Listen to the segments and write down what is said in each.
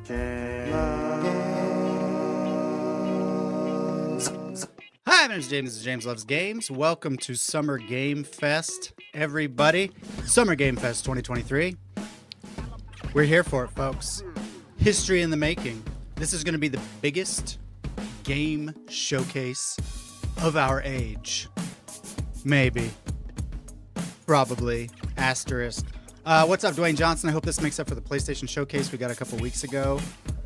Hi, my name is James. This is James Loves Games. Welcome to Summer Game Fest, everybody. Summer Game Fest 2023. We're here for it, folks. History in the making. This is going to be the biggest game showcase of our age. Maybe. Probably. Asterisk. What's up, Dwayne Johnson? I hope this makes up for the PlayStation Showcase we got a couple weeks ago.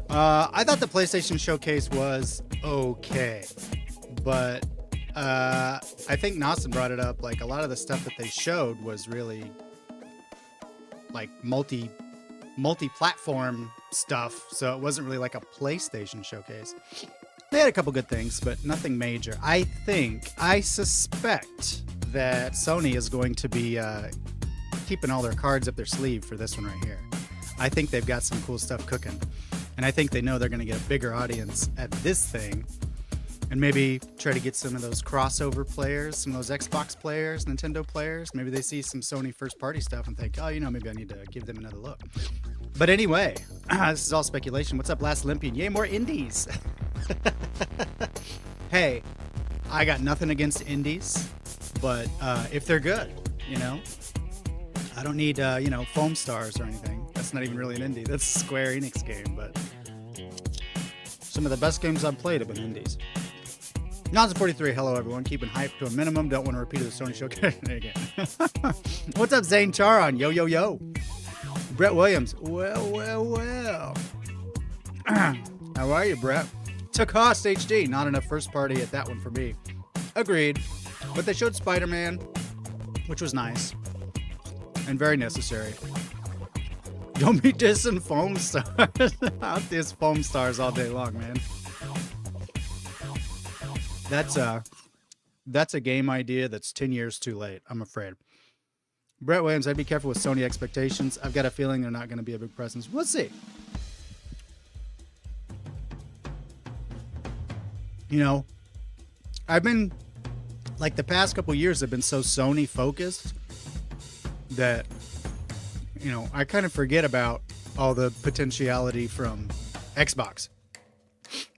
I thought the PlayStation Showcase was okay. But I think Nassim brought it up. Like, a lot of the stuff that they showed was really like multi-platform stuff. So it wasn't really like a PlayStation Showcase. They had a couple good things, but nothing major. I suspect that Sony is going to be keeping all their cards up their sleeve for this one right here. I think they've got some cool stuff cooking. And I think they know they're going to get a bigger audience at this thing. And maybe try to get some of those crossover players, some of those Xbox players, Nintendo players. Maybe they see some Sony first-party stuff and think, oh, you know, maybe I need to give them another look. But anyway, this is all speculation. What's up, Last Olympian? Yay, more indies. Hey, I got nothing against indies, but if they're good, you know, I don't need, Foam Stars or anything. That's not even really an indie. That's a Square Enix game, but some of the best games I've played have been indies. Nonza43, hello everyone. Keeping hype to a minimum. Don't want to repeat the Sony Showcase again. What's up, Zane Charon? Yo, yo, yo. Brett Williams. Well. How are you, Brett? Tacost HD. Not enough first party at that one for me. Agreed. But they showed Spider-Man, which was nice. And very necessary. Don't be dissing Foam Stars. I'll diss Foam Stars all day long, man. That's a game idea that's 10 years too late, I'm afraid. Brett Williams, I'd be careful with Sony expectations. I've got a feeling they're not going to be a big presence. We'll see. You know, I've been, like, the past couple years have been so Sony focused that, you know, I kind of forget about all the potentiality from Xbox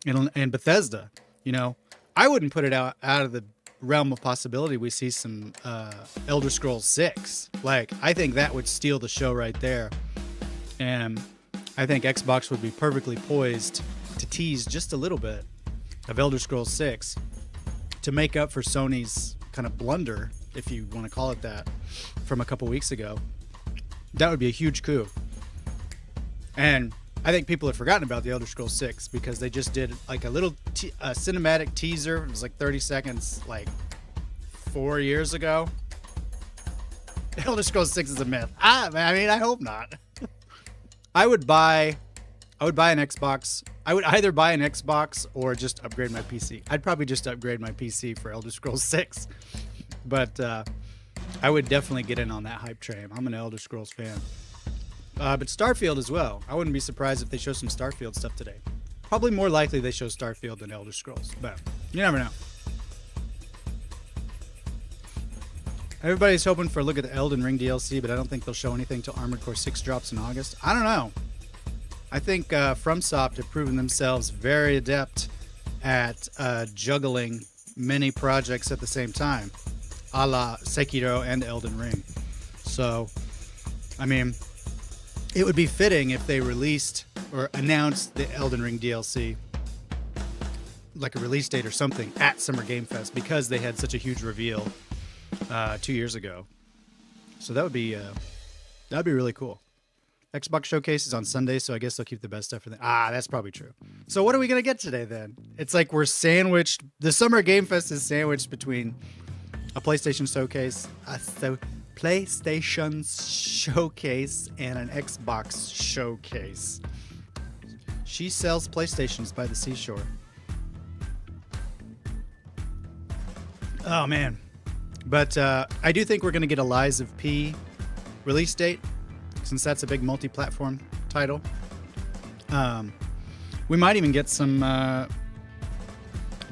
and Bethesda. You know, I wouldn't put it out of the realm of possibility we see some Elder Scrolls 6. Like, I think that would steal the show right there. And I think Xbox would be perfectly poised to tease just a little bit of Elder Scrolls 6 to make up for Sony's kind of blunder, if you want to call it that, from a couple weeks ago. That would be a huge coup. And I think people have forgotten about the Elder Scrolls 6 because they just did like a little cinematic teaser. It was like 30 seconds, like 4 years ago. Elder Scrolls 6 is a myth. I mean, I hope not. I would buy an Xbox. I would either buy an Xbox or just upgrade my PC. I'd probably just upgrade my PC for Elder Scrolls 6. But I would definitely get in on that hype train. I'm an Elder Scrolls fan. But Starfield as well. I wouldn't be surprised if they show some Starfield stuff today. Probably more likely they show Starfield than Elder Scrolls, but you never know. Everybody's hoping for a look at the Elden Ring DLC, but I don't think they'll show anything till Armored Core 6 drops in August. I don't know. I think FromSoft have proven themselves very adept at juggling many projects at the same time, a la Sekiro and Elden Ring. So, I mean, it would be fitting if they released or announced the Elden Ring DLC, like a release date or something, at Summer Game Fest because they had such a huge reveal 2 years ago. So that'd be really cool. Xbox Showcase is on Sunday, so I guess they'll keep the best stuff for them. That's probably true. So what are we gonna get today then? It's like we're sandwiched. The Summer Game Fest is sandwiched between a PlayStation Showcase, PlayStation Showcase and an Xbox Showcase. She sells PlayStations by the seashore. Oh man. But I do think we're going to get a Lies of P release date, since that's a big multi-platform title. We might even get some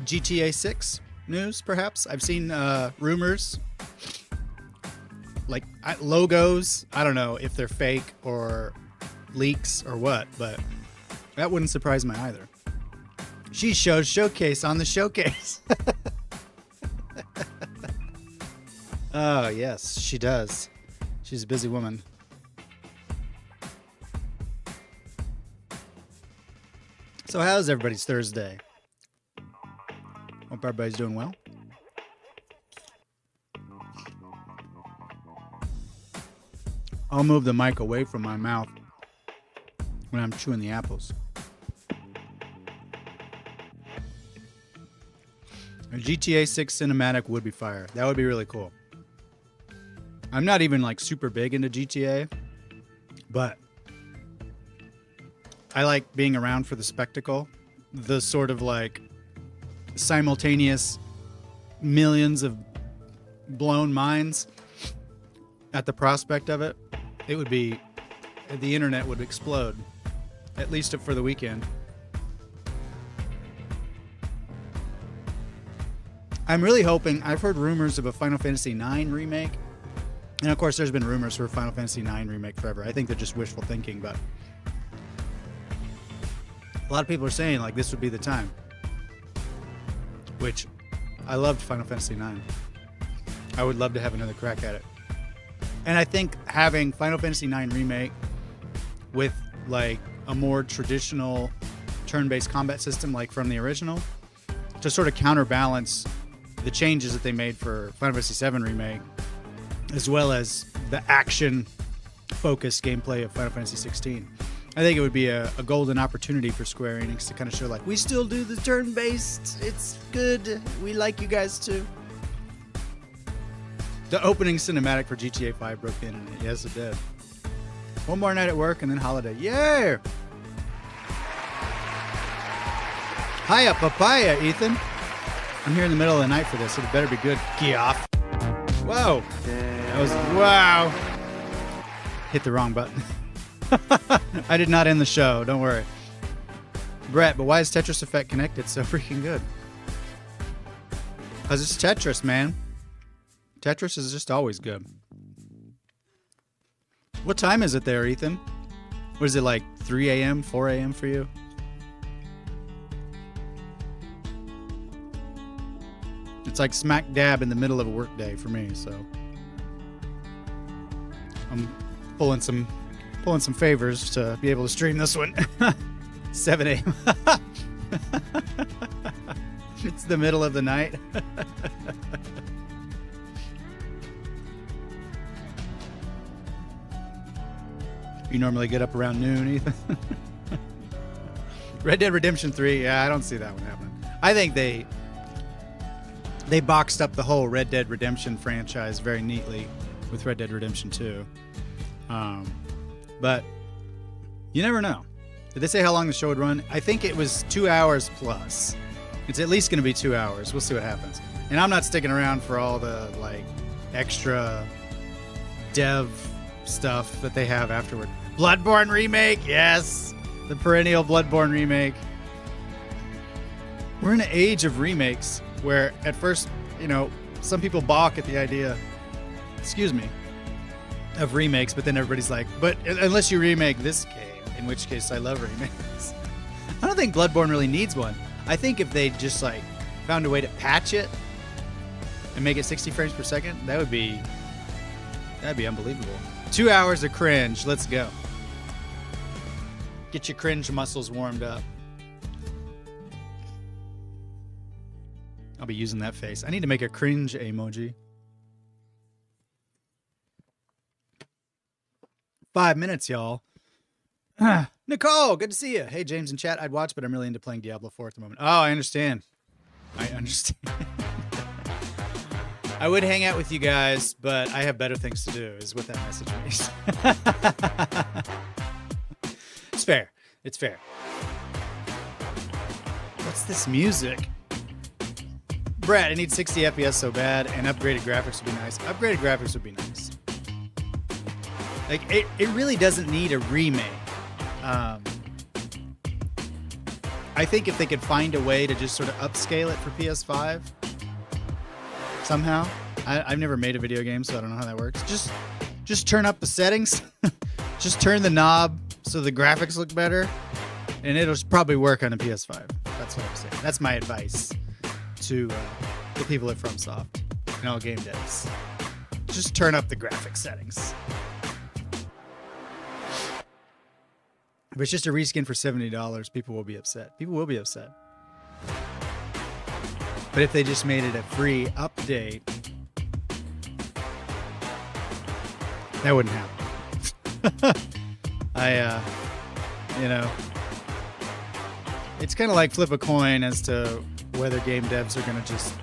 GTA 6 news, perhaps. I've seen rumors, like logos. I don't know if they're fake or leaks or what, but That wouldn't surprise me either. She shows showcase on the showcase. Oh, yes, she does. She's a busy woman. So how's everybody's Thursday? Hope everybody's doing well. I'll move the mic away from my mouth when I'm chewing the apples. A GTA 6 cinematic would be fire. That would be really cool. I'm not even like super big into GTA, but I like being around for the spectacle, the sort of like simultaneous millions of blown minds at the prospect of it. It would be, the internet would explode, at least for the weekend. I'm really hoping, I've heard rumors of a Final Fantasy IX remake. And of course, there's been rumors for a Final Fantasy IX remake forever. I think they're just wishful thinking, but a lot of people are saying like this would be the time. Which, I loved Final Fantasy IX. I would love to have another crack at it. And I think having Final Fantasy IX remake with like a more traditional turn-based combat system like from the original to sort of counterbalance the changes that they made for Final Fantasy VII remake, as well as the action-focused gameplay of Final Fantasy 16. I think it would be a golden opportunity for Square Enix to kind of show like, we still do the turn-based, it's good, we like you guys too. The opening cinematic for GTA 5 broke the internet. Yes, it did. One more night at work and then holiday. Yeah! Hiya, papaya, Ethan. I'm here in the middle of the night for this. It better be good. Geoff. Whoa. That was, wow. Hit the wrong button. I did not end the show. Don't worry. Brett, but why is Tetris Effect connected so freaking good? Because it's Tetris, man. Tetris is just always good. What time is it there, Ethan? What is it, like 3 a.m., 4 a.m. for you? It's like smack dab in the middle of a work day for me, so I'm pulling some favors to be able to stream this one. 7 a.m. It's the middle of the night. You normally get up around noon, Ethan. Red Dead Redemption 3, yeah, I don't see that one happening. I think they boxed up the whole Red Dead Redemption franchise very neatly with Red Dead Redemption 2. But you never know. Did they say how long the show would run? I think it was 2 hours plus. It's at least going to be 2 hours. We'll see what happens. And I'm not sticking around for all the like extra dev stuff that they have afterward. Bloodborne remake, yes, the perennial Bloodborne remake. We're in an age of remakes where at first, you know, some people balk at the idea, excuse me, of remakes, but then everybody's like, but unless you remake this game, in which case I love remakes. I don't think Bloodborne really needs one. I think if they just like found a way to patch it and make it 60 frames per second, that'd be unbelievable. 2 hours of cringe. Let's go. Get your cringe muscles warmed up. I'll be using that face. I need to make a cringe emoji. 5 minutes, y'all. Nicole, good to see you. Hey, James in chat. I'd watch, but I'm really into playing Diablo 4 at the moment. Oh, I understand. I understand. I would hang out with you guys, but I have better things to do, is what that message means. It's fair. It's fair. What's this music? Brad, I need 60 FPS so bad, and upgraded graphics would be nice. Upgraded graphics would be nice. Like, it really doesn't need a remake. I think if they could find a way to just sort of upscale it for PS5 somehow. I've never made a video game, so I don't know how that works. Just turn up the settings. Just turn the knob so the graphics look better, and it'll probably work on a PS5. That's what I'm saying. That's my advice to the people at FromSoft and all game devs. Just turn up the graphic settings. If it's just a reskin for $70, people will be upset. People will be upset. But if they just made it a free update, that wouldn't happen. You know, it's kind of like flip a coin as to whether game devs are going to just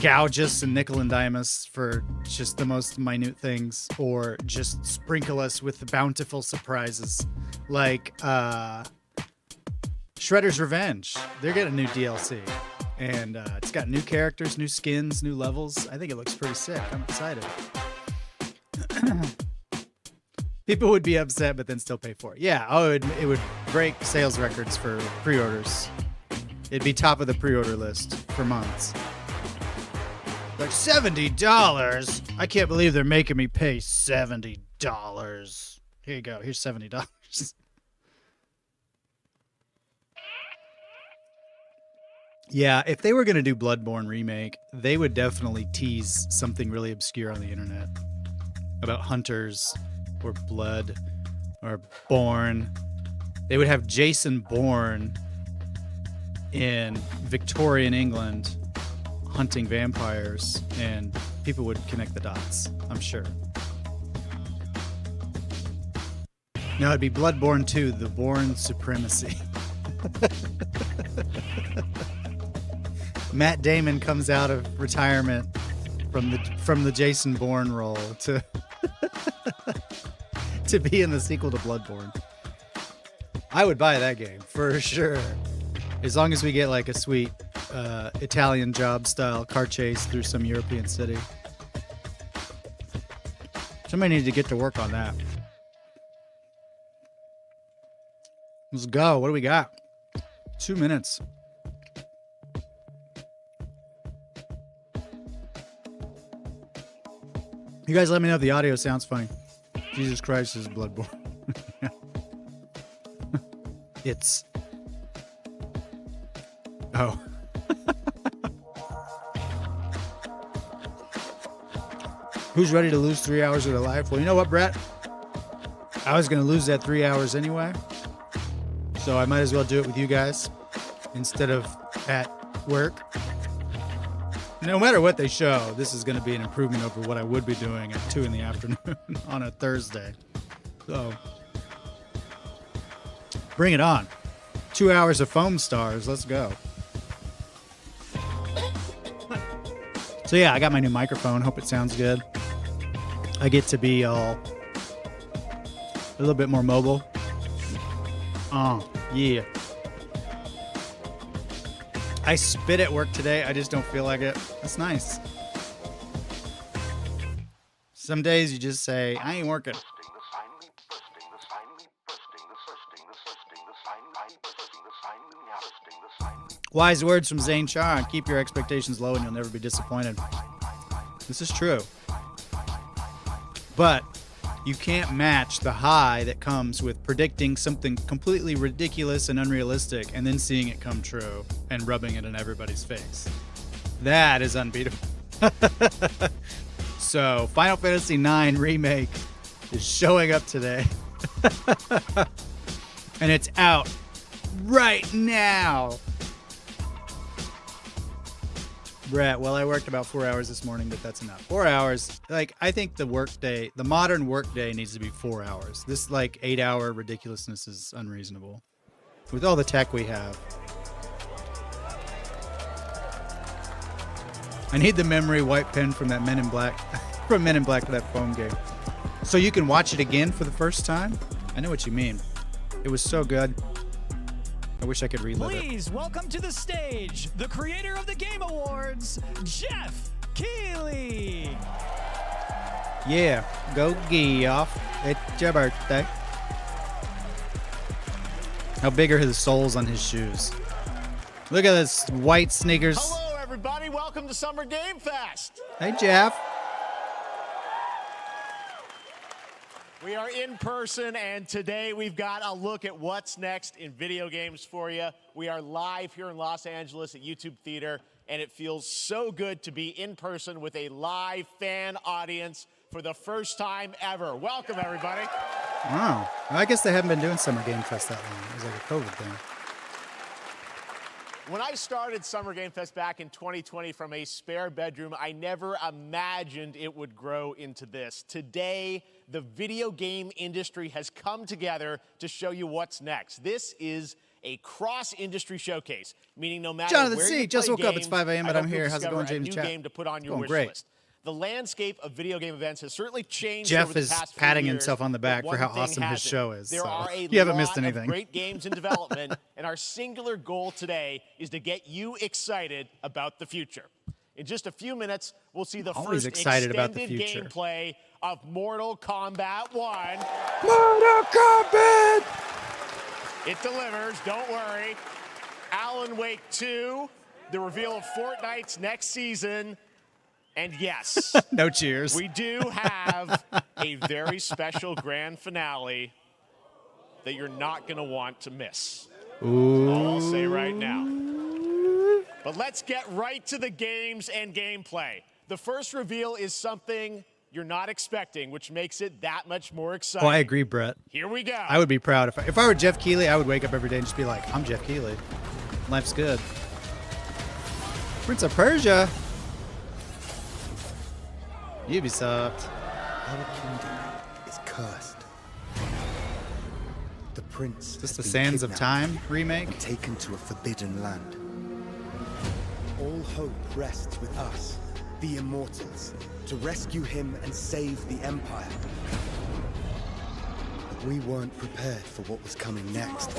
gouge us and nickel and dime us for just the most minute things, or just sprinkle us with the bountiful surprises like Shredder's Revenge. They're getting a new DLC, and it's got new characters, new skins, new levels. I think it looks pretty sick. I'm excited. People would be upset, but then still pay for it. Yeah, oh, it would break sales records for pre-orders. It'd be top of the pre-order list for months. Like, $70? I can't believe they're making me pay $70. Here you go. Here's $70. Yeah, if they were going to do Bloodborne remake, they would definitely tease something really obscure on the internet about hunters or blood or Bourne. They would have Jason Bourne in Victorian England hunting vampires, and people would connect the dots, I'm sure. No, it'd be Bloodborne 2, the Bourne Supremacy. Matt Damon comes out of retirement from the Jason Bourne role to to be in the sequel to Bloodborne. I would buy that game for sure, as long as we get like a sweet Italian job style car chase through some European city. Somebody needs to get to work on that. Let's go. What do we got? 2 minutes. You guys let me know if the audio sounds funny. Jesus Christ is Bloodborne. It's... Oh. Who's ready to lose 3 hours of their life? Well, you know what, Brett? I was going to lose that 3 hours anyway. So I might as well do it with you guys instead of at work. No matter what they show, this is going to be an improvement over what I would be doing at 2 in the afternoon on a Thursday. So bring it on. 2 hours of foam stars. Let's go. So yeah, I got my new microphone. Hope it sounds good. I get to be all a little bit more mobile. Oh, yeah. I spit at work today. I just don't feel like it. That's nice. Some days you just say, I ain't working. Wise words from Zane Char. Keep your expectations low and you'll never be disappointed. This is true. But you can't match the high that comes with predicting something completely ridiculous and unrealistic and then seeing it come true and rubbing it in everybody's face. That is unbeatable. So, Final Fantasy IX Remake is showing up today. And it's out right now. Brett, well, I worked about 4 hours this morning, but that's enough. 4 hours. Like, I think the workday, the modern workday needs to be 4 hours. This, like, 8-hour ridiculousness is unreasonable. With all the tech we have. I need the memory wipe pen from that Men in Black, from Men in Black to that phone game. So you can watch it again for the first time? I know what you mean. It was so good. I wish I could relive it. Please welcome to the stage the creator of the Game Awards, Geoff Keighley. Yeah, go Geoff. It's your birthday. How big are his soles on his shoes? Look at this white sneakers. Hello, everybody. Welcome to Summer Game Fest. Hey, Geoff. We are in person, and today we've got a look at what's next in video games for you. We are live here in Los Angeles at YouTube Theater, and it feels so good to be in person with a live fan audience for the first time ever. Welcome, everybody. Wow. Well, I guess they haven't been doing Summer Game Fest that long. It was like a COVID thing. When I started Summer Game Fest back in 2020 from a spare bedroom, I never imagined it would grow into this. Today, the video game industry has come together to show you what's next. This is a cross-industry showcase, meaning no matter Jonathan where C. you just play woke up. It's games, 5 a.m., but I I'm hope you'll here. How's it going, discover a James new Chat? game to put on your Going wish great. list. The landscape of video game events has certainly changed Jeff over the is past few patting years, himself on the but back for one how thing awesome his hasn't. show is. There So are a you haven't lot missed of anything. great games in development, and our singular goal today is to get you excited about the future. In just a few minutes, we'll see the Always first excited about the extended future. gameplay of Mortal Kombat 1. Mortal Kombat! It delivers, don't worry. Alan Wake 2, the reveal of Fortnite's next season, and yes, No cheers. we do have a very special grand finale that you're not going to want to miss. Ooh. All I'll say right now. But let's get right to the games and gameplay. The first reveal is something you're not expecting, which makes it that much more exciting. Oh, I agree, Brett. Here we go. I would be proud. If I were Geoff Keighley, I would wake up every day and just be like, I'm Geoff Keighley. Life's good. Prince of Persia. Ubisoft. Our kingdom is cursed. The prince Is this has the been Sands of kidnapped Time remake? and taken to a forbidden land. All hope rests with us, the immortals, to rescue him and save the Empire. But we weren't prepared for what was coming next.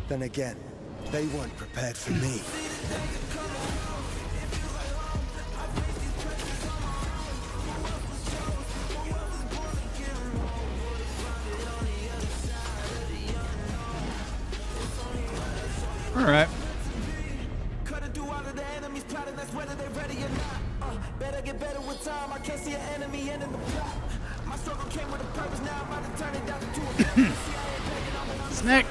Then again, they weren't prepared for me. All right. Better get better with time. I can't see an enemy ending the plot. My struggle came with a purpose. Now I'm about to turn it down to a Snick.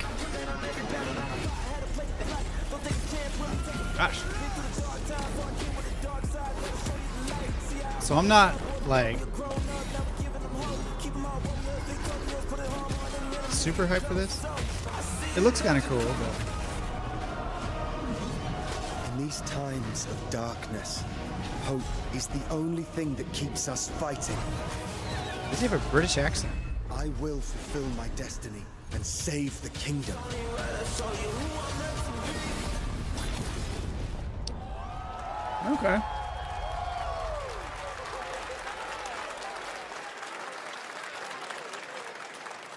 Gosh. So I'm not like super hyped for this. It looks kind of cool, but In these times of darkness, hope is the only thing that keeps us fighting. does he have a British accent? I will fulfill my destiny and save the kingdom. Okay.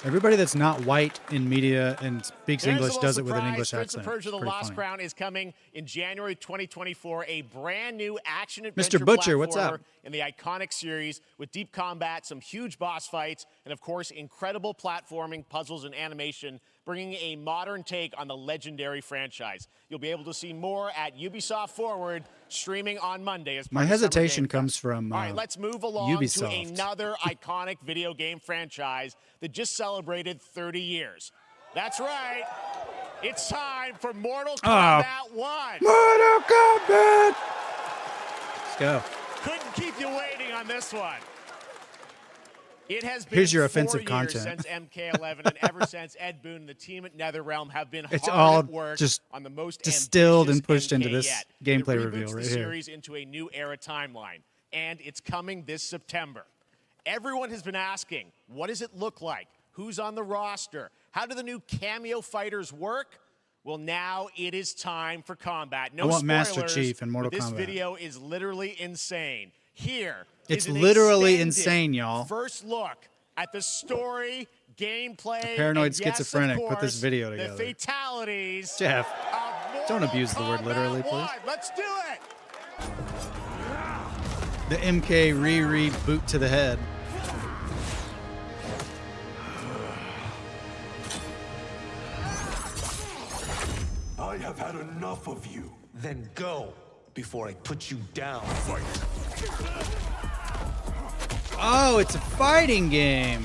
Everybody that's not white in media and speaks There's English a little does it with an surprise. English Prince accent. of Persia: It's The pretty Lost funny. Crown is coming in January 2024. A brand new action adventure Mr. Butcher, what's platformer up? in the iconic series with deep combat, some huge boss fights, and of course, incredible platforming, puzzles, and animation, bringing a modern take on the legendary franchise. You'll be able to see more at Ubisoft Forward, streaming on Monday. As My part of Summer hesitation Game comes Fest. from, All right, let's move along Ubisoft. to another iconic video game franchise that just celebrated 30 years. That's right. It's time for Mortal Kombat 1. Mortal Kombat! Let's go. Couldn't keep you waiting on this one. It has been Here's your 4 offensive years content. since MK11, and ever since Ed Boon and the team at NetherRealm have been It's hard all at work just on the most distilled ambitious and pushed into MK this yet. gameplay It reveal reboots right the here. series into a new era timeline, and it's coming this September. Everyone has been asking, what does it look like? Who's on the roster? How do the new cameo fighters work? Well, now it is time for combat. No I want spoilers, Master Chief in Mortal but this Kombat. video is literally insane. Here It's is an literally extended insane, y'all. First look at the story, gameplay, paranoid and yes, schizophrenic of put this course, video the together. fatalities Jeff, of don't Mortal abuse the word Kombat literally, please. 1. Let's do it. The MK Riri boot to the head. I have had enough of you. Then go. before I put you down. Oh, it's a fighting game.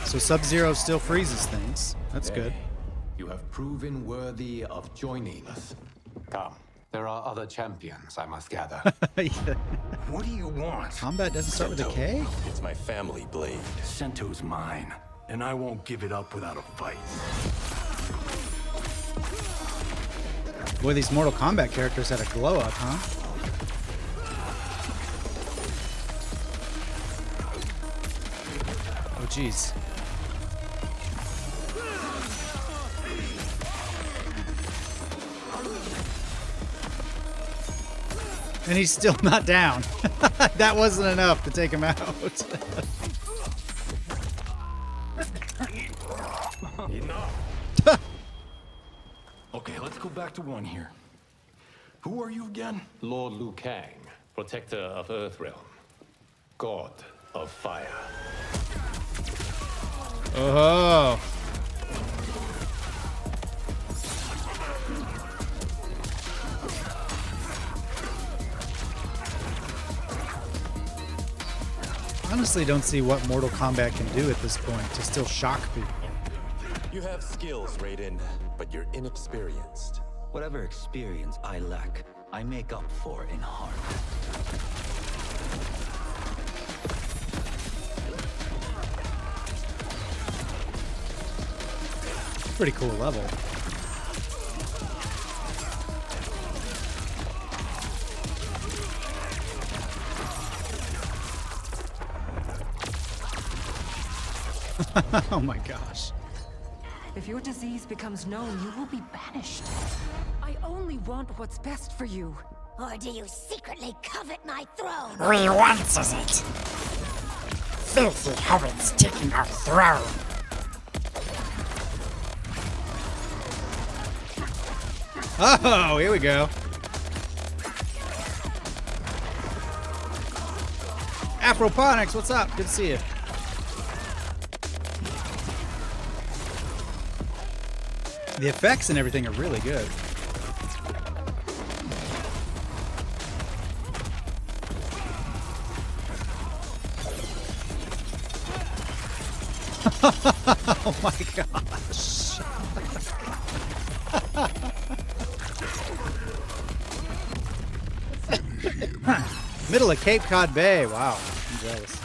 So Sub-Zero still freezes things. That's good. You have proven worthy of joining us. Come. There are other champions, I must gather. Yeah. What do you want? Combat doesn't start with a K? It's my family blade. Sento's mine, and I won't give it up without a fight. Boy, these Mortal Kombat characters had a glow up, huh? Oh, jeez. And he's still not down. That wasn't enough to take him out. Enough. Okay, let's go back to one here. Who are you again? Lord Liu Kang, protector of Earthrealm, god of fire. Oh. Honestly, don't see what Mortal Kombat can do at this point to still shock people. You have skills, Raiden, but you're inexperienced. Whatever experience I lack, I make up for in heart. Pretty cool level. Oh my gosh. If your disease becomes known, you will be banished. I only want what's best for you. Or do you secretly covet my throne? We wants it. Filthy hobbits taking our throne. Oh, here we go. Afroponics, what's up? Good to see you. The effects and everything are really good. Oh my gosh. Middle of Cape Cod Bay. Wow. I'm jealous.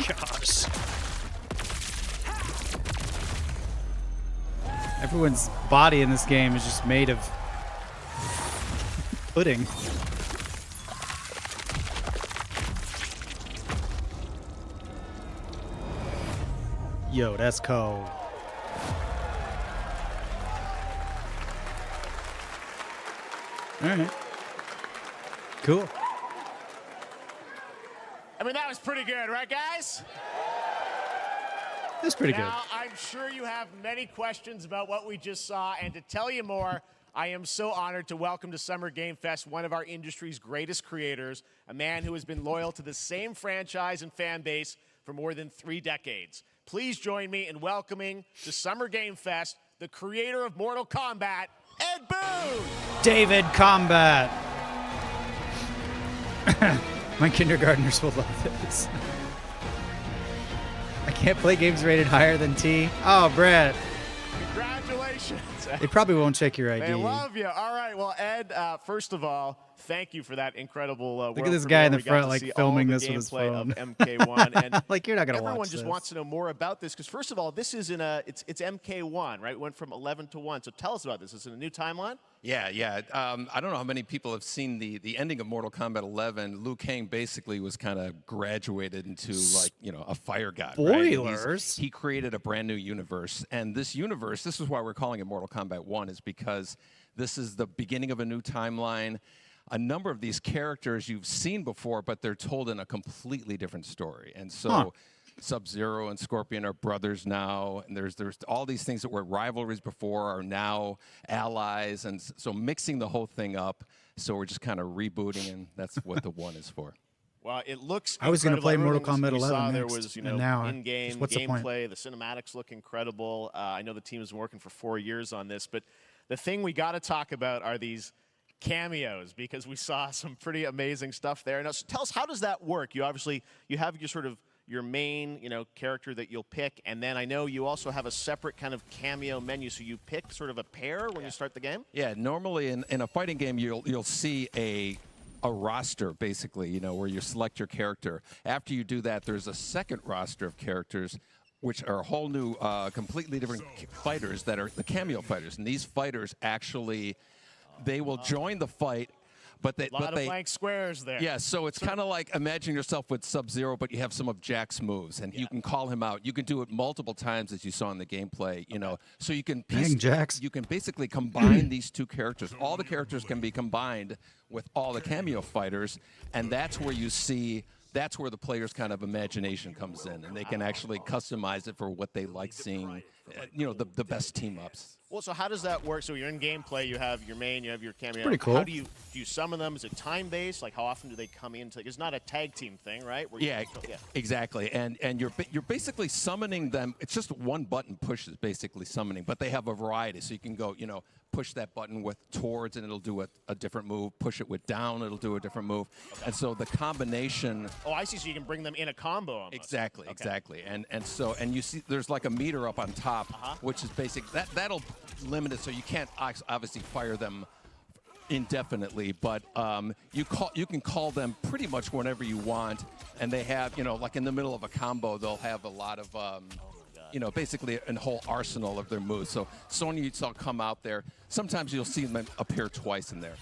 Gosh. Everyone's body in this game is just made of pudding. Yo, that's cold. All right. Cool. I mean, that was pretty good, right, guys? That's pretty good. Now, I'm sure you have many questions about what we just saw, and to tell you more, I am so honored to welcome to Summer Game Fest one of our industry's greatest creators, a man who has been loyal to the same franchise and fan base for more than 3 decades. Please join me in welcoming to Summer Game Fest the creator of Mortal Kombat, Ed Boon! David Combat. My kindergartners will love this. I can't play games rated higher than T. Oh, Brett. Congratulations. They probably won't check your ID. They love you. All right. Well, Ed, first of all, thank you for that incredible Look at this guy in the front, like, filming this with his phone. Of MK1. And like, you're not going to watch everyone just this. wants to know more about this, because first of all, this is it's MK1, right? It went from 11 to 1. So tell us about this. Is it a new timeline? Yeah. I don't know how many people have seen the ending of Mortal Kombat 11. Liu Kang basically was kind of graduated into, like, a fire god. Spoilers. Right? He created a brand new universe, and this universe, this is why we're calling it Mortal Kombat 1, is because this is the beginning of a new timeline. A number of these characters you've seen before, but they're told in a completely different story. And so Sub-Zero and Scorpion are brothers now, and there's all these things that were rivalries before are now allies, and so mixing the whole thing up. So we're just kind of rebooting, and that's what the 1 is for. Well, it looks. I was going to play Mortal Kombat 11 there next, was, and now in-game what's the point? gameplay. The cinematics look incredible. I know the team has been working for 4 years on this, but the thing we got to talk about are these cameos, because we saw some pretty amazing stuff there. Now, so tell us, how does that work? You obviously have your sort of your main, character that you'll pick, and then I know you also have a separate kind of cameo menu. So you pick sort of a pair when you start the game. Yeah, normally in a fighting game, you'll see a roster, basically, where you select your character. After you do that, there's a second roster of characters, which are a whole new, completely different fighters that are the cameo fighters. And these fighters actually, they will join the fight, but they... A lot of blank squares there. Yeah, so it's kind of like, imagine yourself with Sub-Zero, but you have some of Jack's moves, and you can call him out. You can do it multiple times, as you saw in the gameplay, So you can basically combine these two characters. All the characters can be combined with all the cameo fighters, and that's where you see... That's where the player's kind of imagination comes in, and they can actually customize it for what they like seeing, the best team-ups. Well, so how does that work? So you're in gameplay, you have your main, you have your cameo. Pretty cool. How do you summon them? Is it time-based? Like, how often do they come into? It's not a tag team thing, right? Exactly. And you're basically summoning them. It's just one button push is basically summoning, but they have a variety. So you can go, push that button with towards, and it'll do a different move. Push it with down, it'll do a different move. And so the combination. Oh, I see. So you can bring them in a combo. Almost. Exactly. And you see, there's like a meter up on top, which is basic. That'll limit it, so you can't obviously fire them indefinitely, but you can call them pretty much whenever you want, and they have, like in the middle of a combo, they'll have a lot of basically a whole arsenal of their moves. So Sonya, you saw come out there. Sometimes you'll see them appear twice in there.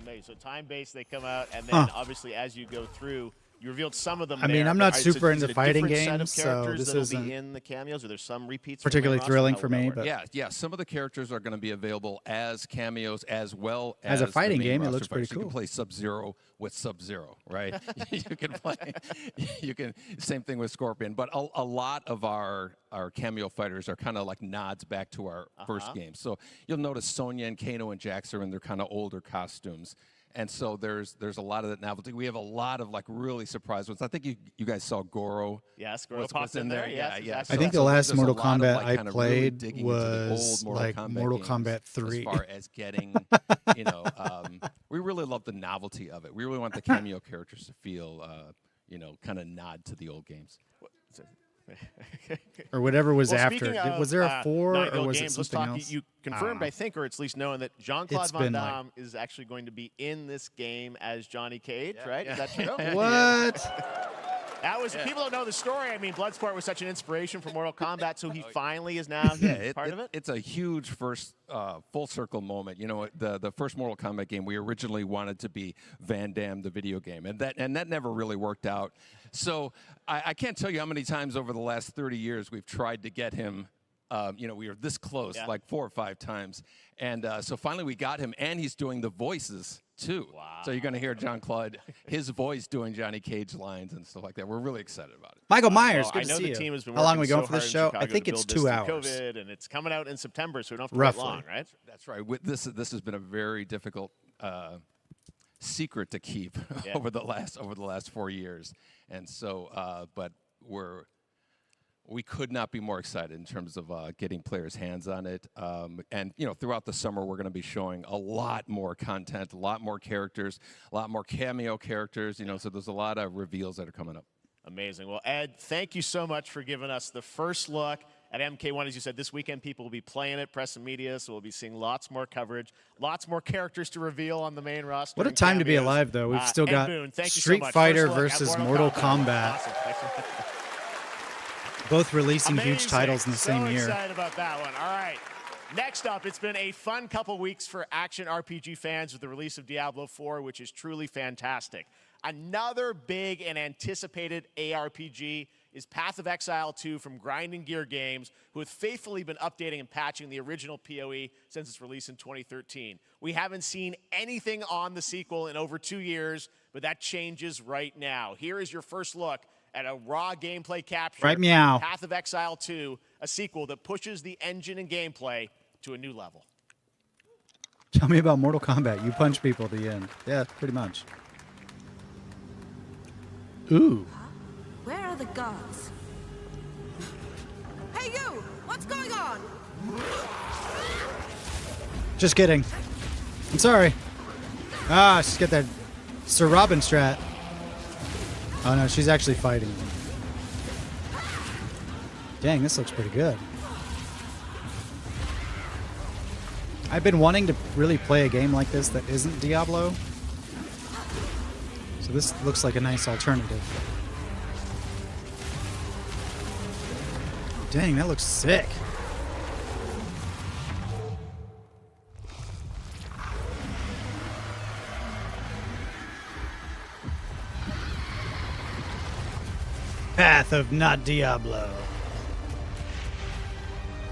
Amazing. So time-based, they come out, and then obviously as you go through, you revealed some of them. I mean, I'm not super into fighting games, games, so this isn't in the cameos. Or there's some repeats. Particularly thrilling for me, but yeah, some of the characters are going to be available as cameos as well as a fighting game. It looks pretty cool. cool. You can play Sub-Zero with Sub-Zero, right? You can same thing with Scorpion, but a lot of our cameo fighters are kind of like nods back to our first game. So you'll notice Sonya and Kano and Jax are in their kind of older costumes. And so there's a lot of that novelty. We have a lot of like really surprise ones. I think you guys saw Goro. Yes, Goro popped in there. Yeah. I think the last Mortal Kombat I played was like Mortal Kombat 3. As far as getting, we really love the novelty of it. We really want the cameo characters to feel, kind of nod to the old games. Or whatever was after. Of, was there a 4 or was games, it something else? You confirmed, I think, or it's at least known that Jean-Claude Van Damme is actually going to be in this game as Johnny Cage, right? Is that true? What? That was people don't know the story. I mean, Bloodsport was such an inspiration for Mortal Kombat, so he finally is now part of it. It's a huge first full circle moment. The first Mortal Kombat game, we originally wanted to be Van Damme, the video game, and that never really worked out. So I can't tell you how many times over the last 30 years we've tried to get him. We were this close, like 4 or 5 times, and so finally we got him, and he's doing the voices too. Wow. So you're going to hear Jean-Claude, his voice doing Johnny Cage lines and stuff like that. We're really excited about it. Michael Myers, good I know to see the team you. has been How long are we working going so for this hard show? in I think Chicago it's to 2 build hours. this through COVID, and it's coming out in September, so we don't have to Roughly. wait long, right? That's right. This has been a very difficult secret to keep over the last 4 years, and so but we could not be more excited in terms of getting players' hands on it. And, throughout the summer, we're going to be showing a lot more content, a lot more characters, a lot more cameo characters, so there's a lot of reveals that are coming up. Amazing. Well, Ed, thank you so much for giving us the first look at MK1. As you said, this weekend people will be playing it, press and media, so we'll be seeing lots more coverage, lots more characters to reveal on the main roster. What a time to be alive, though. We've still got Ed Boon, Street Fighter versus Mortal Kombat. Awesome. Both releasing huge titles in the same year. Excited about that one. All right. Next up, it's been a fun couple weeks for action RPG fans with the release of Diablo 4, which is truly fantastic. Another big and anticipated ARPG is Path of Exile 2 from Grinding Gear Games, who have faithfully been updating and patching the original PoE since its release in 2013. We haven't seen anything on the sequel in over 2 years, but that changes right now. Here is your first look and a raw gameplay capture. Right, meow. Path of Exile 2, a sequel that pushes the engine and gameplay to a new level. Tell me about Mortal Kombat. You punch people at the end. Yeah, pretty much. Ooh. Where are the guards? Hey, you! What's going on? Just kidding. I'm sorry. Ah, she's got that Sir Robin strat. Oh no, she's actually fighting. Dang, this looks pretty good. I've been wanting to really play a game like this that isn't Diablo. So this looks like a nice alternative. Dang, that looks sick. Path of not Diablo.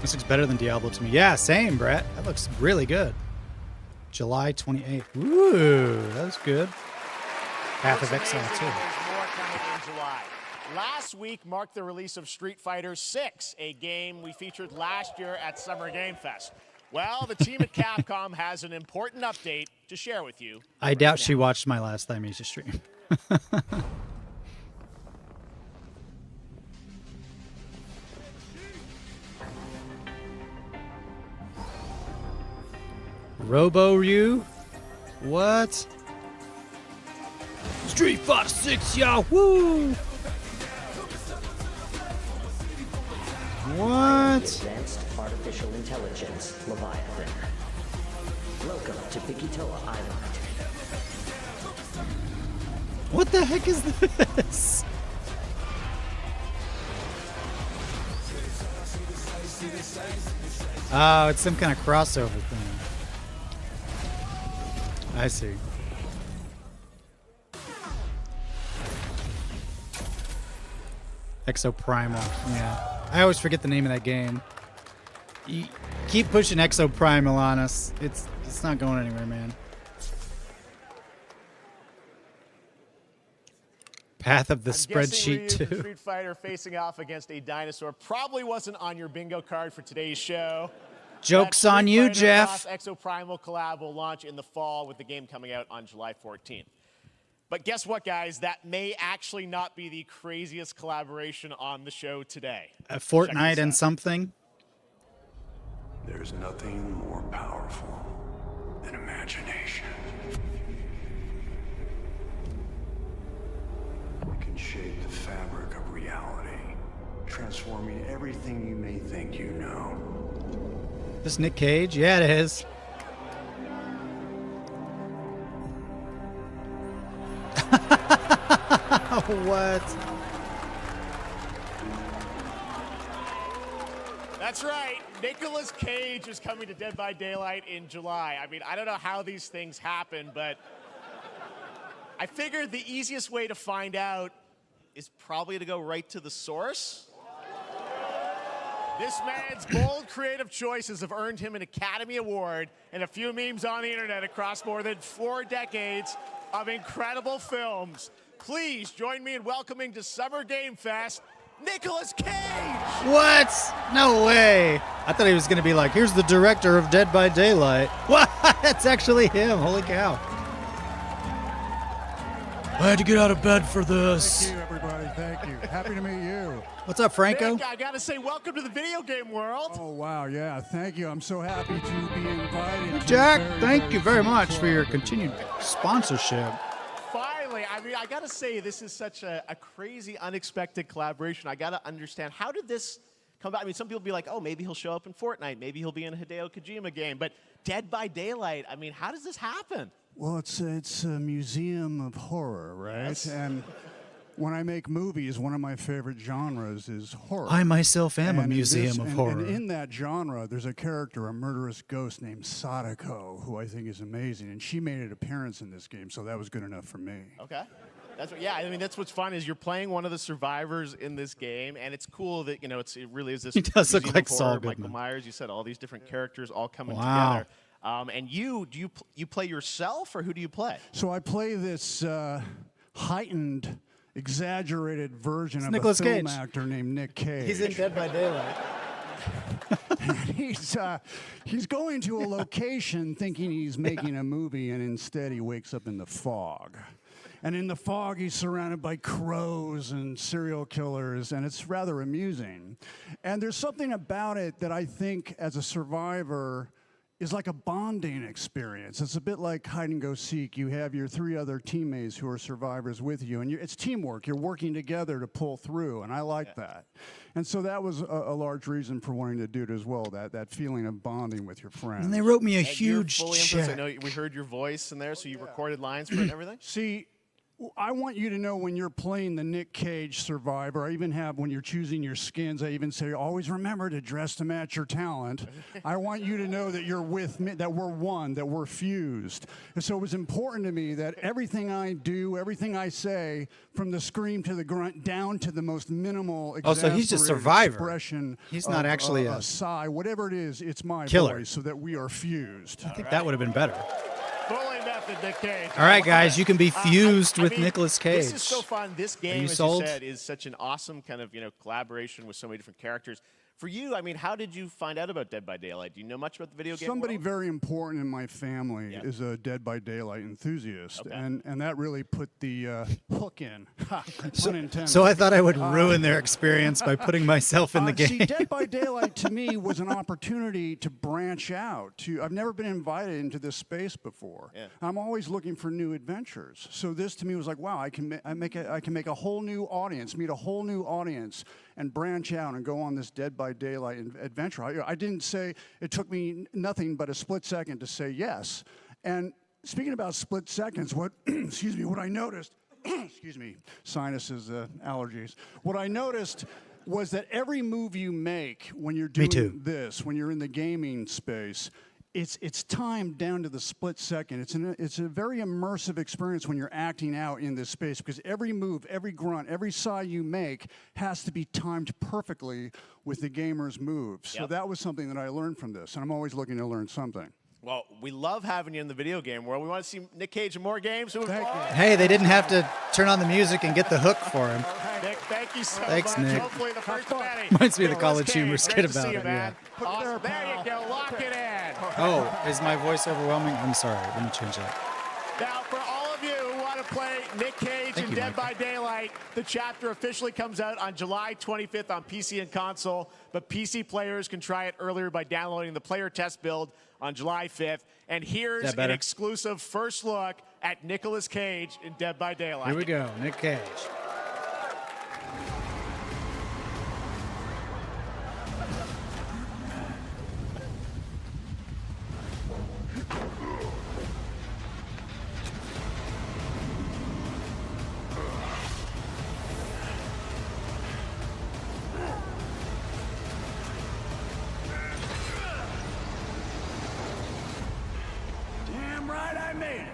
This looks better than Diablo to me. Yeah, same, Brett. That looks really good. July 28th. Ooh, that's good. Path of Exile 2. There's more coming in July. Last week marked the release of Street Fighter 6, a game we featured last year at Summer Game Fest. Well, the team at Capcom has an important update to share with you. I doubt she watched my last Thymesia stream. Robo-Ryu? What? Street Fighter 6, y'all! Woo! What? Advanced Artificial Intelligence, Leviathan. Welcome to Bikitoa Island. What the heck is this? Oh, it's some kind of crossover thing. I see. Exoprimal. Yeah. I always forget the name of that game. You keep pushing Exoprimal on us. It's not going anywhere, man. Path of the spreadsheet too. Street Fighter facing off against a dinosaur probably wasn't on your bingo card for today's show. Joke's on you, Jeff. Exoprimal collab will launch in the fall with the game coming out on July 14th. But guess what, guys? That may actually not be the craziest collaboration on the show today. Fortnite and something. There's nothing more powerful than imagination. It can shape the fabric of reality, transforming everything you may think you know. This Nick Cage? Yeah, it is. What? That's right. Nicolas Cage is coming to Dead by Daylight in July. I mean, I don't know how these things happen, but I figured the easiest way to find out is probably to go right to the source. This man's bold creative choices have earned him an Academy Award and a few memes on the internet across more than 4 decades of incredible films. Please join me in welcoming to Summer Game Fest, Nicolas Cage! What? No way. I thought he was going to be like, here's the director of Dead by Daylight. What? That's actually him. Holy cow. I had to get out of bed for this. Thank you, everybody. Thank you. Happy to meet you. What's up, Franco? Nick, I gotta say, welcome to the video game world. Oh, wow. Yeah, thank you. I'm so happy to be invited. Jack, thank you very much for your continued sponsorship. Finally, I mean, I gotta say, this is such a crazy, unexpected collaboration. I gotta understand, how did this come about? I mean, some people be like, oh, maybe he'll show up in Fortnite. Maybe he'll be in a Hideo Kojima game. But Dead by Daylight, I mean, how does this happen? Well, it's a museum of horror, right? Yes. And when I make movies, one of my favorite genres is horror. I myself am a And in museum this- of and- horror. And in that genre, there's a character, a murderous ghost named Sadako, who I think is amazing. And she made an appearance in this game, so that was good enough for me. Okay. Yeah, I mean, that's what's fun is you're playing one of the survivors in this game, and it's cool that, you know, it really is this. He does look museum like of Saul horror, Goodman. Michael Myers, you said all these different characters all coming Wow. together. And you play yourself, or who do you play? So I play this heightened exaggerated version It's of Nicolas a film Cage. actor named Nick Cage. He's in Dead by Daylight. He's going to a location thinking he's making a movie, and instead he wakes up in the fog. And in the fog, he's surrounded by crows and serial killers, and it's rather amusing. And there's something about it that I think, as a survivor, is like a bonding experience. It's a bit like hide and go seek. You have your 3 other teammates who are survivors with you, and it's teamwork. You're working together to pull through, and I like that. And so that was a large reason for wanting to do it as well, that feeling of bonding with your friends. And they wrote me a Ed, huge you're fully impressed. I check. know we heard your voice in there, so you recorded lines for it and everything? See, I want you to know when you're playing the Nick Cage survivor, I even have, when you're choosing your skins, I even say, always remember to dress to match your talent. I want you to know that you're with me, that we're one, that we're fused. And so it was important to me that everything I do, everything I say, from the scream to the grunt, down to the most minimal So he's just Survivor. expression. He's not actually a sigh, whatever it is, it's my killer. voice, so that we are fused. I think that would have been better. Fully method, Nick Cage. All right, guys, you can be fused with I mean, Nicolas Cage. This is so fun. This game, you as sold? you said, is such an awesome kind of collaboration with so many different characters. For you, I mean, how did you find out about Dead by Daylight? Do you know much about the video game Somebody world? very important in my family is a Dead by Daylight enthusiast, Okay. and that really put the hook in. Pun intended. So I thought I would ruin their experience by putting myself in the game. See, Dead by Daylight to me was an opportunity to branch out. I've never been invited into this space before. Yeah. I'm always looking for new adventures. So this to me was like, wow, I can make a whole new audience, meet a whole new audience, and branch out and go on this Dead by Daylight adventure. I didn't say, it took me nothing but a split second to say yes. And speaking about split seconds, what excuse me, what I noticed, excuse me, sinuses, allergies. What I noticed was that every move you make when you're doing this, when you're in the gaming space, it's timed down to the split second. It's a very immersive experience when you're acting out in this space, because every move, every grunt, every sigh you make has to be timed perfectly with the gamer's moves. So that was something that I learned from this, and I'm always looking to learn something. Well, we love having you in the video game world. We want to see Nick Cage in more games. Hey, they didn't have to turn on the music and get the hook for him. Nick, thank you so Thanks, much. Nick. Hopefully the first of many. Reminds me of the Nicolas college Cage, humor great skit to about see you, it, man. yeah. Awesome. There you go. Lock it in. Oh, is my voice overwhelming? I'm sorry. Let me change that. Now, for all of you who want to play Nick Cage in Dead by Daylight, the chapter officially comes out on July 25th on PC and console, but PC players can try it earlier by downloading the player test build on July 5th. And here's an exclusive first look at Nicolas Cage in Dead by Daylight. Here we go, Nick Cage. Damn right I made it.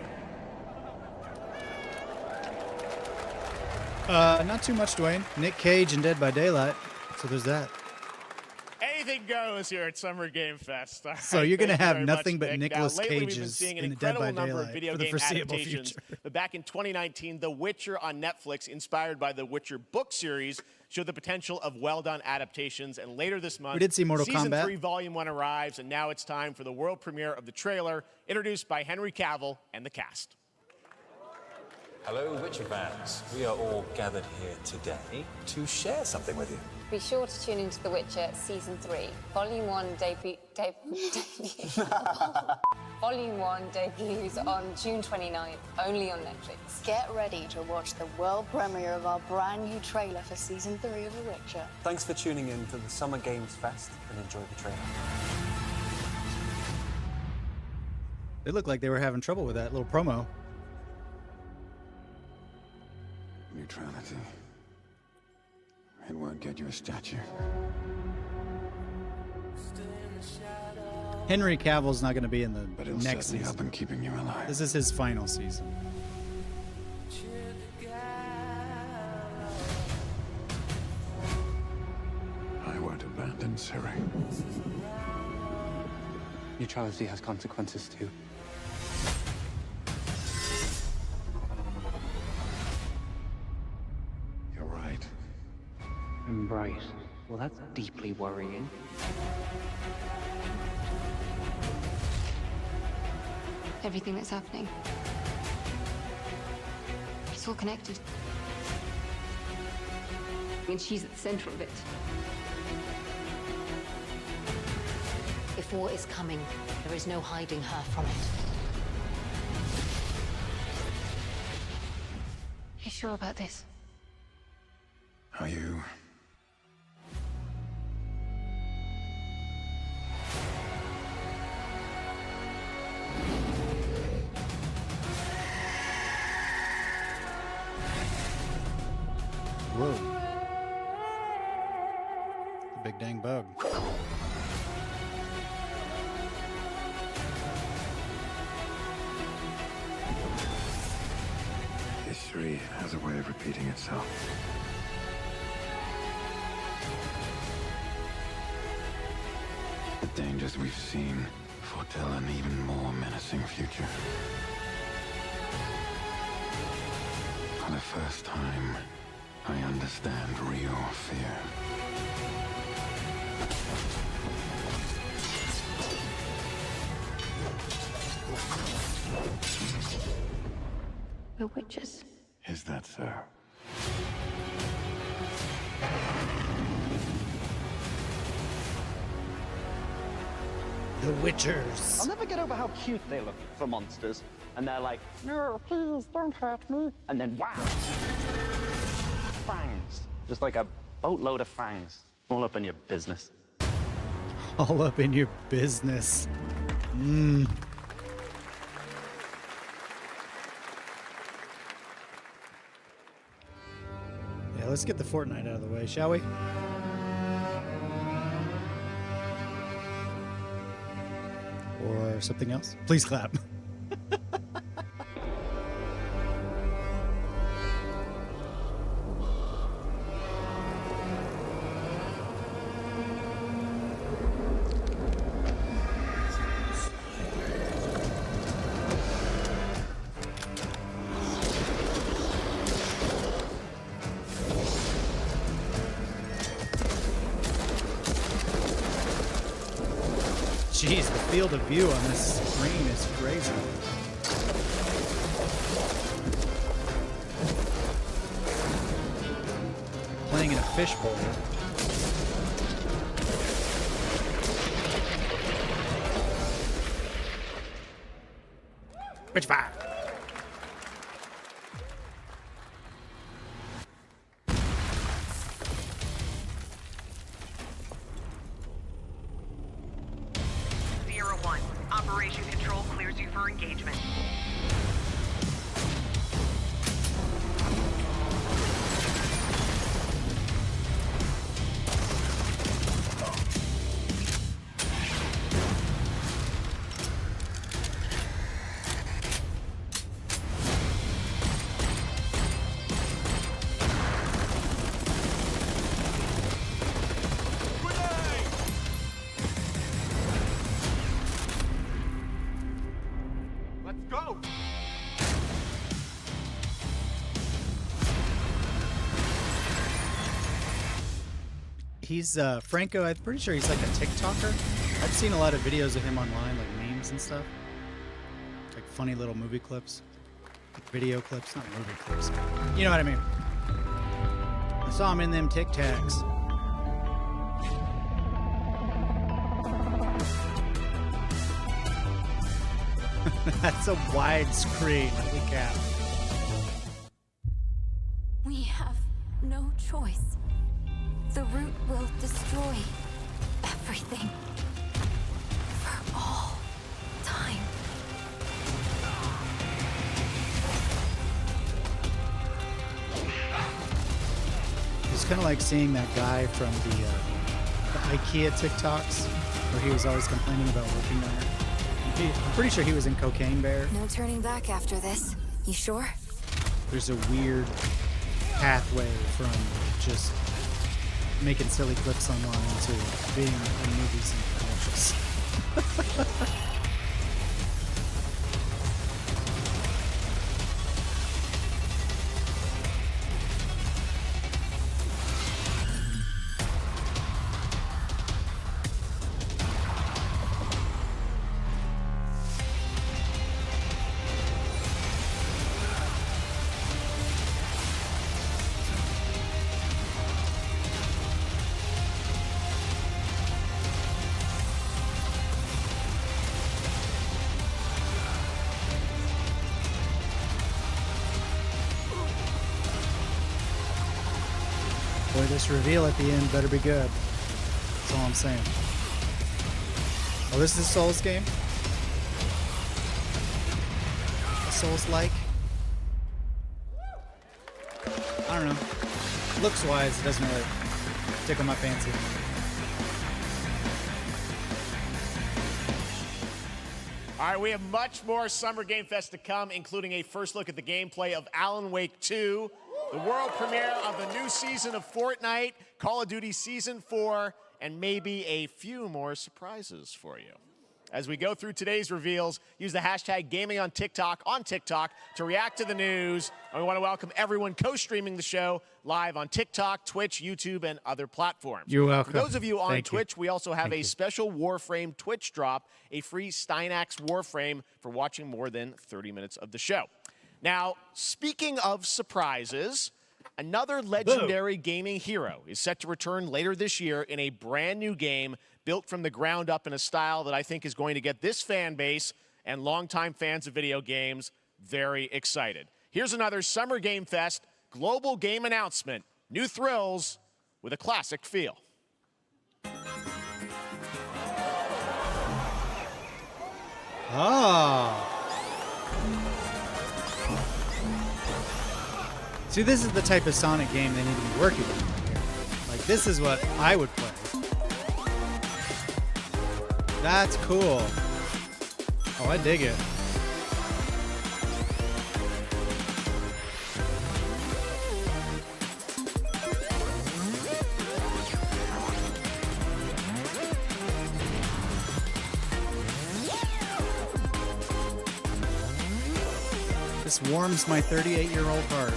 Not too much, Dwayne. Nick Cage and Dead by Daylight. So there's that. Anything goes here at Summer Game Fest. All So right, you're going to thank you have very nothing much, but Nick. Nicolas Lately, we've been Cages seeing an in the Dead incredible by number of Daylight video for the game foreseeable adaptations. future. But back in 2019, The Witcher on Netflix, inspired by the Witcher book series, showed the potential of well-done adaptations. And later this month, We did see Mortal Season Kombat. 3, Volume 1 arrives, and now it's time for the world premiere of the trailer, introduced by Henry Cavill and the cast. Hello, Witcher fans. We are all gathered here today to share something with you. Be sure to tune into The Witcher Season 3. Volume 1 Volume 1 debuts on June 29th, only on Netflix. Get ready to watch the world premiere of our brand new trailer for Season 3 of The Witcher. Thanks for tuning in to the Summer Games Fest and enjoy the trailer. They looked like they were having trouble with that little promo. Neutrality. It won't get you a statue. Henry Cavill's not going to be in the But it'll next certainly season. help in keeping you alive. This is his final season. I won't abandon Ciri. Neutrality has consequences too. bright. Well, that's deeply worrying. Everything that's happening. It's all connected. And she's at the center of it. If war is coming, there is no hiding her from it. You sure about this? Are you? Whoa. The big dang bug. History has a way of repeating itself. The dangers we've seen foretell an even more menacing future. For the first time, I understand real fear. We're witches. Is that so? The Witchers. I'll never get over how cute they look for monsters. And they're like, no, please, don't hurt me. And then, wow. Fangs. Just like a boatload of fangs. All up in your business. All up in your business. Mmm. Yeah, let's get the Fortnite out of the way, shall we? Or something else? Please clap. Jeez, the field of view on this screen is crazy. Playing in a fishbowl. Witch fire! Operation Control clears you for engagement. He's Franco. I'm pretty sure he's like a TikToker. I've seen a lot of videos of him online, like memes and stuff, like funny little movie clips, like video clips, not movie clips. You know what I mean? I saw him in them Tic Tacs. That's a widescreen. Holy cow! We have no choice. The root will destroy everything. For all time. It's kind of like seeing that guy from the IKEA TikToks, where he was always complaining about working there. I'm pretty sure he was in Cocaine Bear. No turning back after this. You sure? There's a weird pathway from just making silly clips online to being in movies and commercials. this reveal at the end better be good. That's all I'm saying. Oh, this is a Souls game? A Souls-like? I don't know. Looks-wise, it doesn't really tickle my fancy. All right, we have much more Summer Game Fest to come, including a first look at the gameplay of Alan Wake 2, the world premiere of the new season of Fortnite, Call of Duty Season 4, and maybe a few more surprises for you. As we go through today's reveals, use the hashtag gaming on TikTok to react to the news. And we want to welcome everyone co-streaming the show live on TikTok, Twitch, YouTube, and other platforms. You're welcome. For those of you on Thank you. Twitch, we also have a special Warframe Twitch drop, a free Steinax Warframe for watching more than 30 minutes of the show. Now, speaking of surprises, another legendary gaming hero is set to return later this year in a brand new game built from the ground up in a style that I think is going to get this fan base and longtime fans of video games very excited. Here's another Summer Game Fest global game announcement. New thrills with a classic feel. Oh. See, this is the type of Sonic game they need to be working on here. Like, this is what I would play. That's cool. Oh, I dig it. This warms my 38-year-old heart.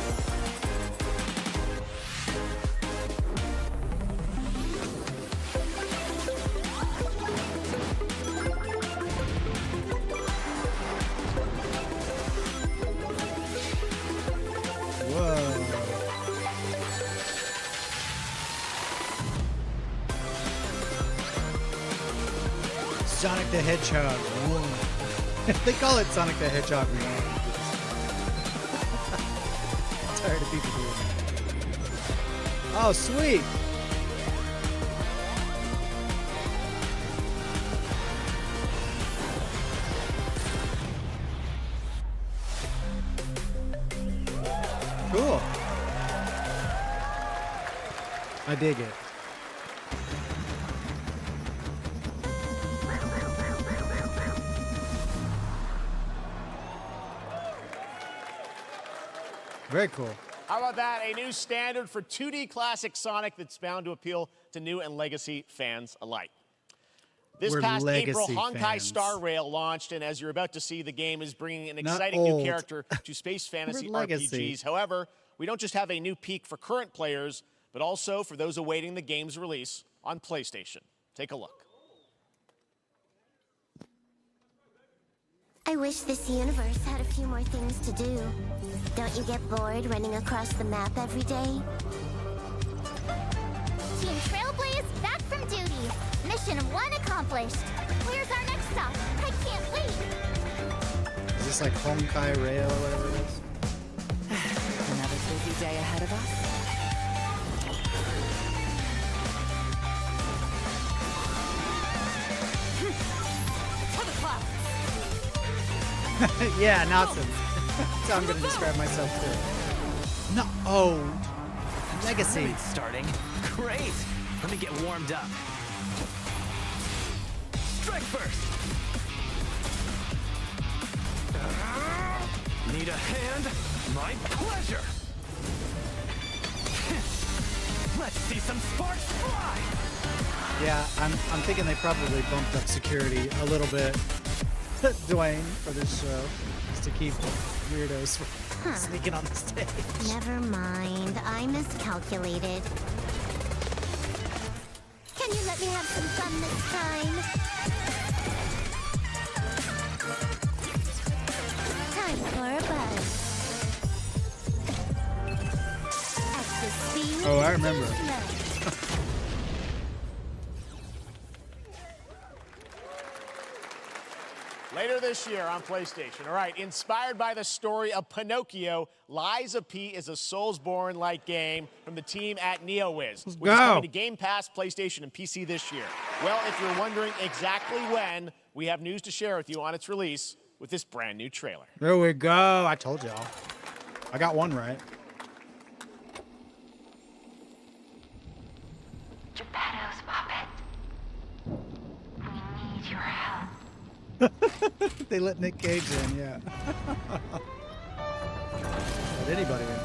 Sonic the Hedgehog. Whoa. They call it Sonic the Hedgehog. I'm tired of people doing that. Oh, sweet. Cool. I dig it. Very cool. How about that? A new standard for 2D classic Sonic that's bound to appeal to new and legacy fans alike. This past April, Honkai Star Rail launched, and as you're about to see, the game is bringing an exciting new character to space fantasy RPGs. However, we don't just have a new peak for current players, but also for those awaiting the game's release on PlayStation. Take a look. I wish this universe had a few more things to do. Don't you get bored running across the map every day? Team Trailblaze back from duty. Mission 1 accomplished. Where's our next stop? I can't wait. Is this like Honkai Rail or whatever it is? Another busy day ahead of us. Yeah, nonsense. That's how I'm going to describe myself too. No. Oh. Legacy. It's starting. Great. Let me get warmed up. Strike first. Need a hand? My pleasure. Let's see some sparks fly. Yeah, I'm thinking they probably bumped up security a little bit, Dwayne, for this show, just to keep weirdos from sneaking on the stage. Never mind, I miscalculated. Can you let me have some fun this time? Time for a buzz. At the speed Oh, I remember. Later this year on PlayStation. All right, inspired by the story of Pinocchio, Lies of P is a Soulsborne-like game from the team at NeoWiz, which is coming to Game Pass, PlayStation, and PC this year. Well, if you're wondering exactly when, we have news to share with you on its release with this brand new trailer. There we go. I told y'all. I got one right. Geppetto's puppet. We need your help. They let Nick Cage in, yeah. Let anybody in.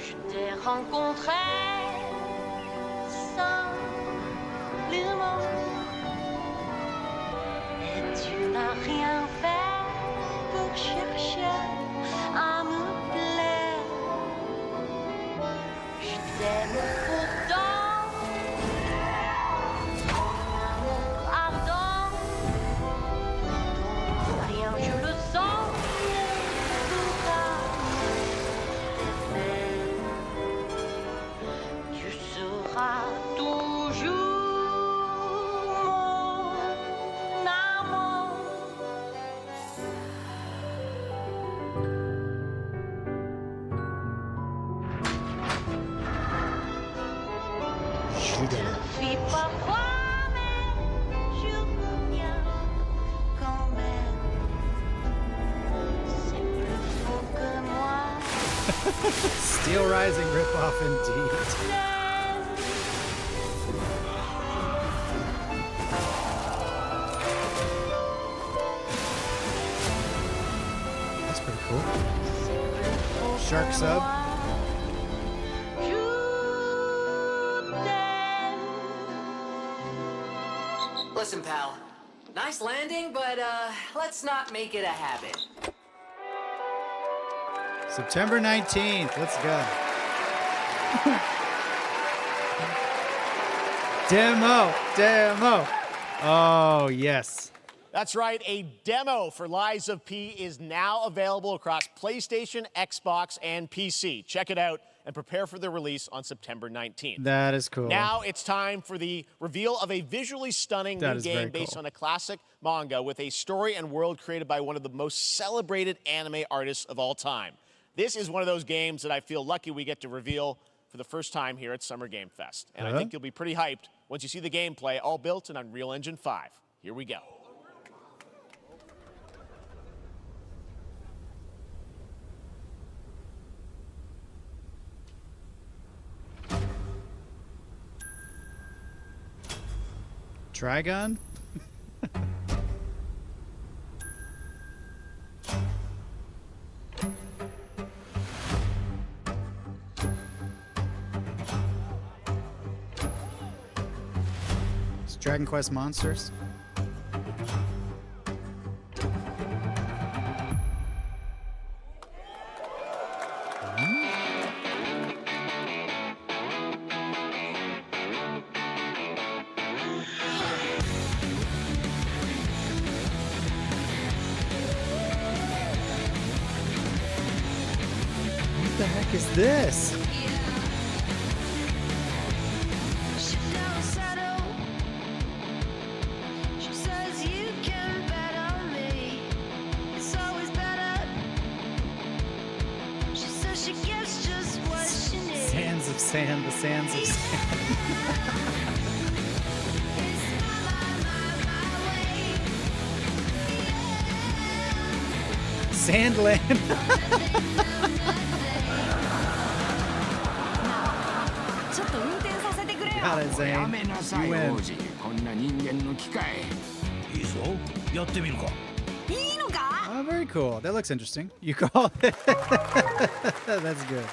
Je t'ai rencontré simplement et tu n'as rien fait pour chercher à me plaire. Je t'aime pourtant, ton amour ardent, ton rien je le sens, tout à fait. Tu seras toujours mon amour. Je te le fais parfois, mais je reviens quand même. C'est plus faux que moi. Steel Rising ripoff indeed. That's pretty cool. Shark sub. Listen, pal. Nice landing, but let's not make it a habit. September 19th. Let's go. Demo. Oh, yes. That's right, a demo for Lies of P is now available across PlayStation, Xbox, and PC. Check it out and prepare for the release on September 19th. That is cool. Now it's time for the reveal of a visually stunning new game based on a classic manga with a story and world created by one of the most celebrated anime artists of all time. This is one of those games that I feel lucky we get to reveal for the first time here at Summer Game Fest. And I think you'll be pretty hyped once you see the gameplay, all built in Unreal Engine 5. Here we go. Trigon? It's Dragon Quest Monsters. What the heck is this? Sands of sand, the sands of sand. Sandland. Got it, Zane. You win. こんな人間の機械。いいぞ。やってみるか。 Oh, very cool. That looks interesting. You call it. That's good.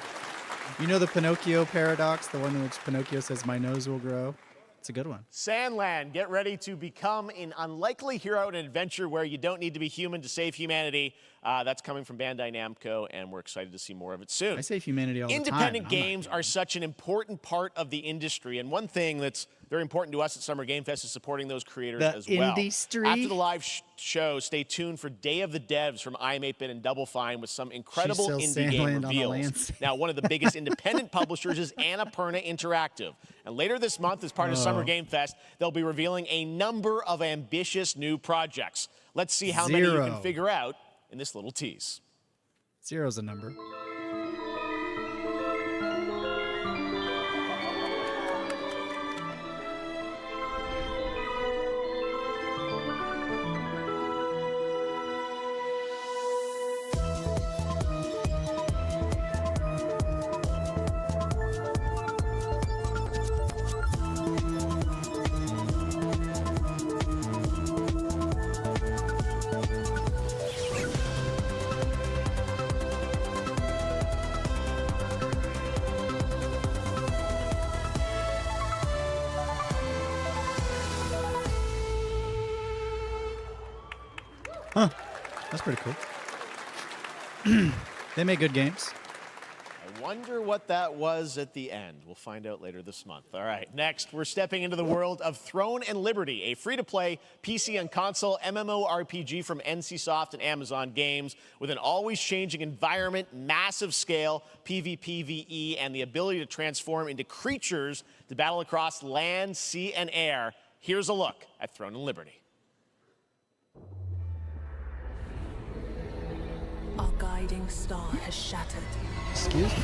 You know the Pinocchio paradox, the one in which Pinocchio says, "My nose will grow." It's a good one. Sandland, get ready to become an unlikely hero in an adventure where you don't need to be human to save humanity. That's coming from Bandai Namco, and we're excited to see more of it soon. I save humanity all the time. Independent games are such an important part of the industry, and one thing that's very important to us at Summer Game Fest is supporting those creators as well. Industry. After the live show, stay tuned for Day of the Devs from IM8bit and Double Fine with some incredible indie game reveals. Now, one of the biggest independent publishers is Annapurna Interactive. And later this month, as part of Summer Game Fest, they'll be revealing a number of ambitious new projects. Let's see how many you can figure out in this little tease. 0's a number. Huh. That's pretty cool. They make good games. I wonder what that was at the end. We'll find out later this month. All right, next, we're stepping into the world of Throne and Liberty, a free-to-play PC and console MMORPG from NCSoft and Amazon Games with an always-changing environment, massive scale, PvPvE, and the ability to transform into creatures to battle across land, sea, and air. Here's a look at Throne and Liberty. Our guiding star has shattered. Excuse me?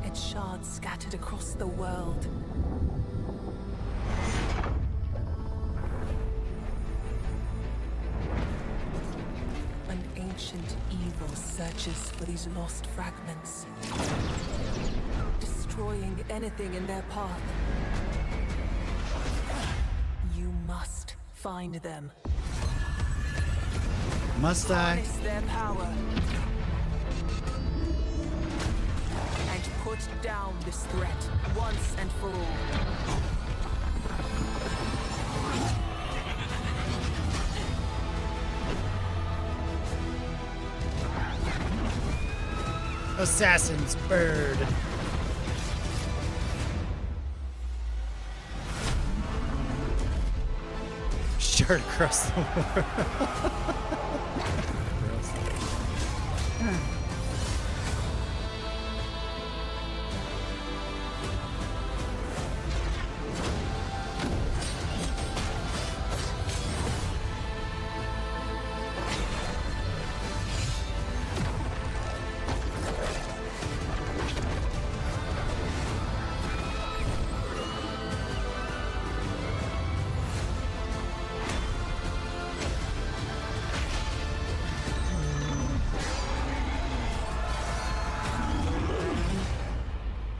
Its shards scattered across the world. An ancient evil searches for these lost fragments, destroying anything in their path. You must find them. Must I? Harness their power. And put down this threat once and for all. Assassin's Bird. Shard across the world.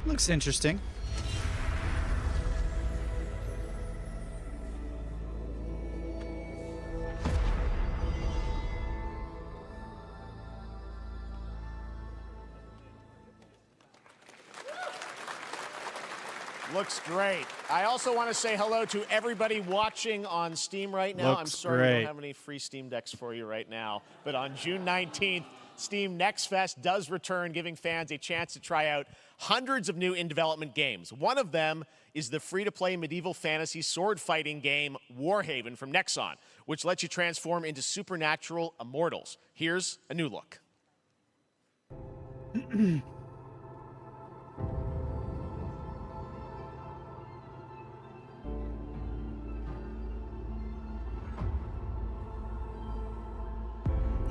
Looks interesting. Looks great. I also want to say hello to everybody watching on Steam right now. Looks I'm sorry great. we don't have any free Steam Decks for you right now, but on June 19th, Steam Next Fest does return, giving fans a chance to try out hundreds of new in-development games. One of them is the free-to-play medieval fantasy sword-fighting game Warhaven from Nexon, which lets you transform into supernatural immortals. Here's a new look.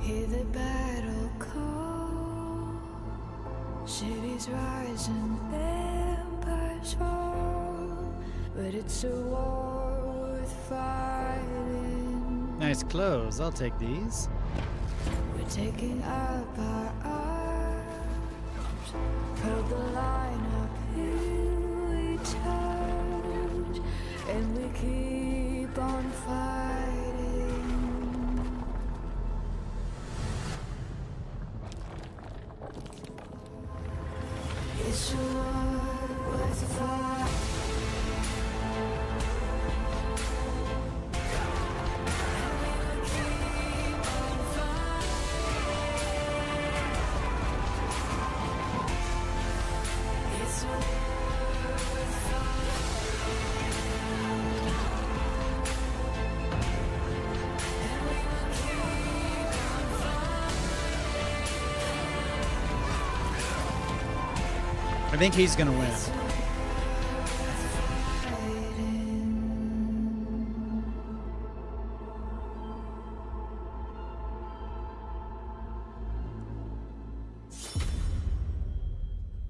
Hear the battle call, cities rise and empires fall, but it's a war worth fighting. Nice clothes. I'll take these. We're taking up our arms, hold the line up, here we charge, and we keep on fighting. It's a war worth the fight. And we will keep on fighting. I think he's gonna win.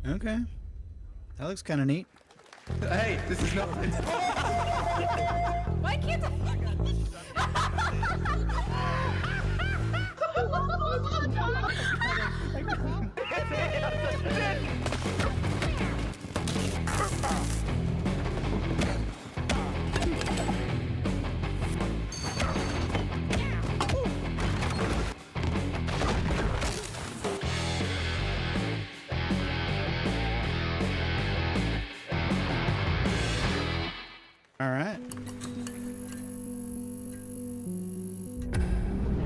Okay. That looks kind of neat. Hey, this is not. Why can't All right.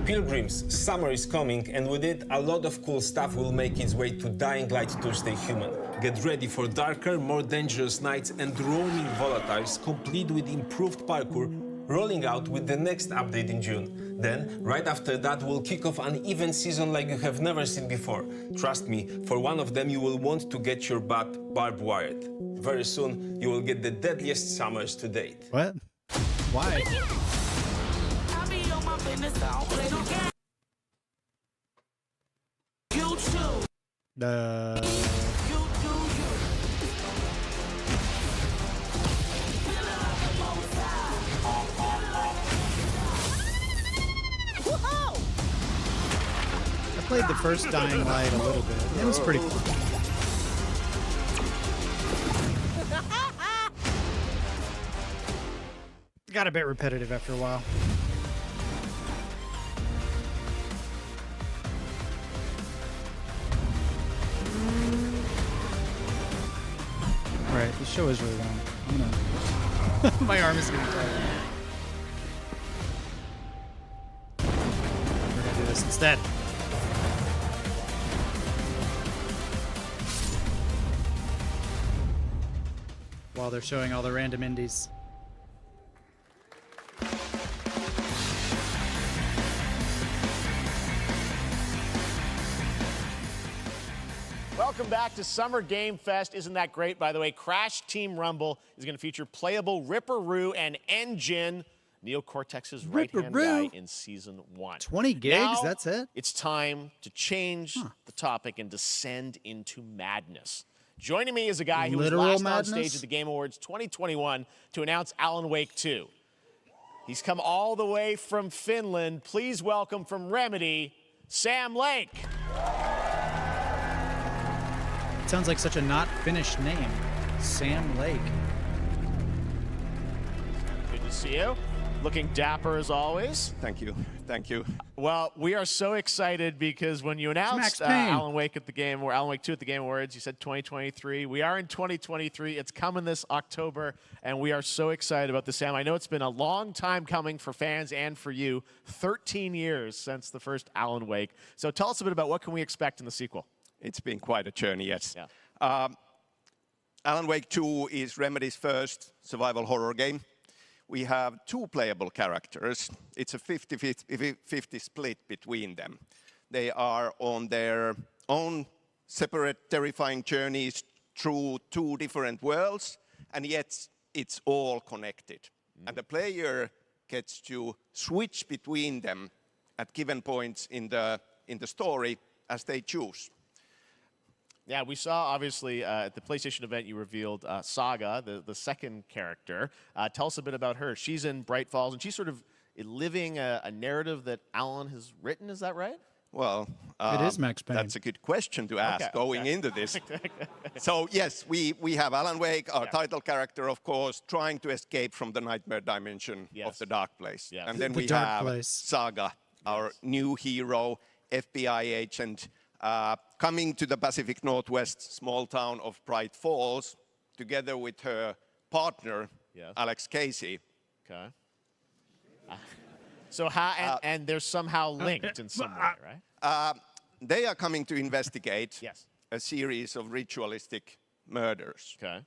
Pilgrims, summer is coming, and with it, a lot of cool stuff will make its way to Dying Light Tuesday Human. Get ready for darker, more dangerous nights and roaming volatiles, complete with improved parkour, rolling out with the next update in June. Then, right after that, we'll kick off an event season like you have never seen before. Trust me, for one of them, you will want to get your butt barbed wired. Very soon, you will get the deadliest summers to date. What? Why? I played the first Dying Light a little bit. It was pretty cool. Got a bit repetitive after a while. Alright, the show is really long. I'm gonna... My arm is gonna be tired. We're gonna do this instead. While they're showing all the random indies. Welcome back to Summer Game Fest. Isn't that great, by the way? Crash Team Rumble is going to feature playable Ripperoo and Engine, Neo Cortex's right-hand guy in Season 1. 20 gigs, now, that's it? It's time to change the topic and descend into madness. Joining me is a guy who was last on stage at the Game Awards 2021 to announce Alan Wake 2. He's come all the way from Finland. Please welcome from Remedy, Sam Lake. Sounds like such a not finished name. Sam Lake. Good to see you. Looking dapper as always. Thank you. Thank you. Well, we are so excited because when you announced Alan Wake at the Game, or Alan Wake 2 at the Game Awards, you said 2023. We are in 2023. It's coming this October, and we are so excited about this, Sam. I know it's been a long time coming for fans and for you. 13 years since the first Alan Wake. So tell us a bit about what can we expect in the sequel. It's been quite a journey, yes. Yeah. Alan Wake 2 is Remedy's first survival horror game. We have 2 playable characters. It's a 50-50 split between them. They are on their own separate terrifying journeys through 2 different worlds, and yet it's all connected. And the player gets to switch between them at given points in the story as they choose. Yeah, we saw, obviously, at the PlayStation event, you revealed Saga, the second character. Tell us a bit about her. She's in Bright Falls, and she's sort of living a narrative that Alan has written. Is that right? Well, it is Max Payne. That's a good question to ask going into this. So, yes, we have Alan Wake, our title character, of course, trying to escape from the nightmare dimension of the dark place. And then we have Saga, our new hero, FBI agent, coming to the Pacific Northwest small town of Bright Falls, together with her partner, Alex Casey. Okay. So how, and they're somehow linked in some way, right? They are coming to investigate a series of ritualistic murders. Okay.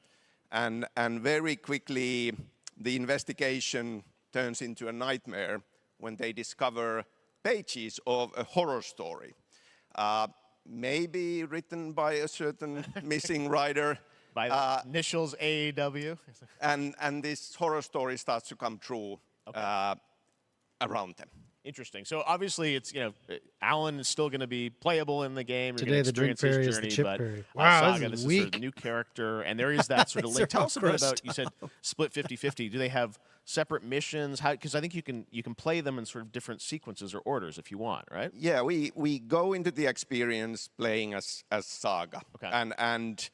And very quickly, the investigation turns into a nightmare when they discover pages of a horror story. maybe written by a certain missing writer. By the initials AEW. and this horror story starts to come true around them. Interesting. So obviously, it's Alan is still going to be playable in the game. Today, the drink fairy is the chip fairy. Wow, Saga, this is weak. sort of the new character, and there is that sort of link. Tell us a bit about. You said split 50-50. Do they have separate missions? How? Because I think you can play them in sort of different sequences or orders if you want, right? Yeah, we go into the experience playing as Saga, and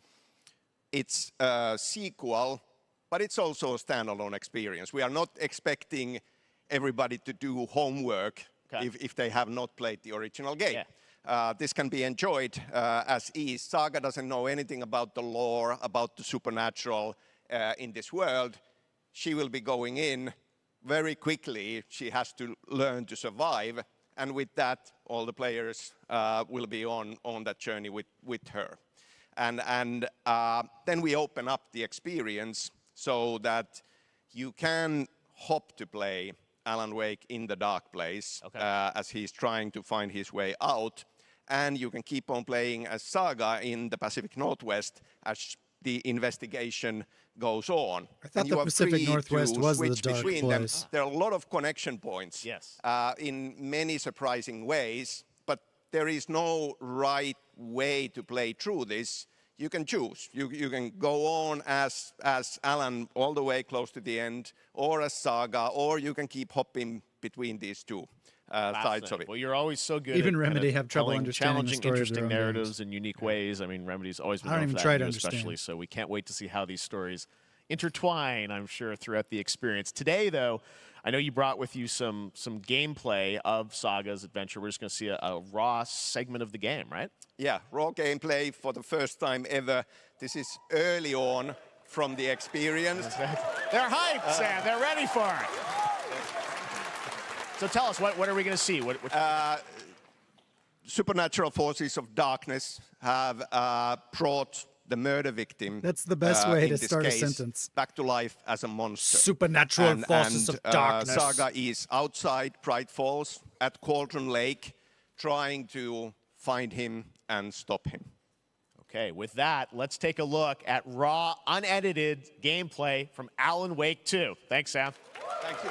it's a sequel, but it's also a standalone experience. We are not expecting everybody to do homework if they have not played the original game. This can be enjoyed as is. Saga doesn't know anything about the lore, about the supernatural in this world. She will be going in very quickly. She has to learn to survive. And with that, all the players will be on that journey with her. And then we open up the experience so that you can hop to play Alan Wake in the dark place as he's trying to find his way out. And you can keep on playing as Saga in the Pacific Northwest as the investigation goes on. I thought the Pacific Northwest was the dark place. There are a lot of connection points in many surprising ways, but there is no right way to play through this. You can choose. You can go on as Alan all the way close to the end, or as Saga, or you can keep hopping between these two sides of it. Well, you're always so good. Even at Remedy have trouble understanding the challenging, story of interesting their own narratives in unique ways. I mean, Remedy's always been I don't known even for try that, to you understand. especially. So we can't wait to see how these stories intertwine, I'm sure, throughout the experience. Today, though, I know you brought with you some gameplay of Saga's adventure. We're just going to see a raw segment of the game, right? Yeah, raw gameplay for the first time ever. This is early on from the experience. They're hyped, Sam. They're ready for it. So tell us, what are we going to see? Supernatural forces of darkness have brought the murder victim. That's the best way to in this start a case, sentence. Back to life as a monster. Supernatural forces of darkness. Saga is outside Bright Falls at Cauldron Lake, trying to find him and stop him. Okay, with that, let's take a look at raw, unedited gameplay from Alan Wake 2. Thanks, Sam. Thank you.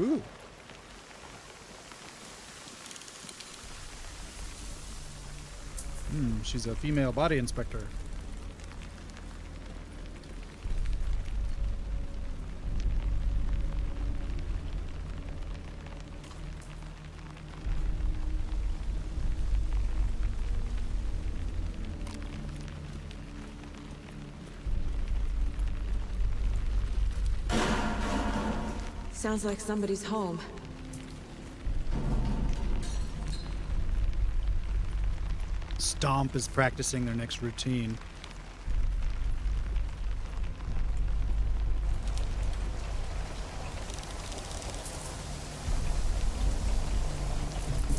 Ooh. She's a female body inspector. Sounds like somebody's home. Stomp is practicing their next routine.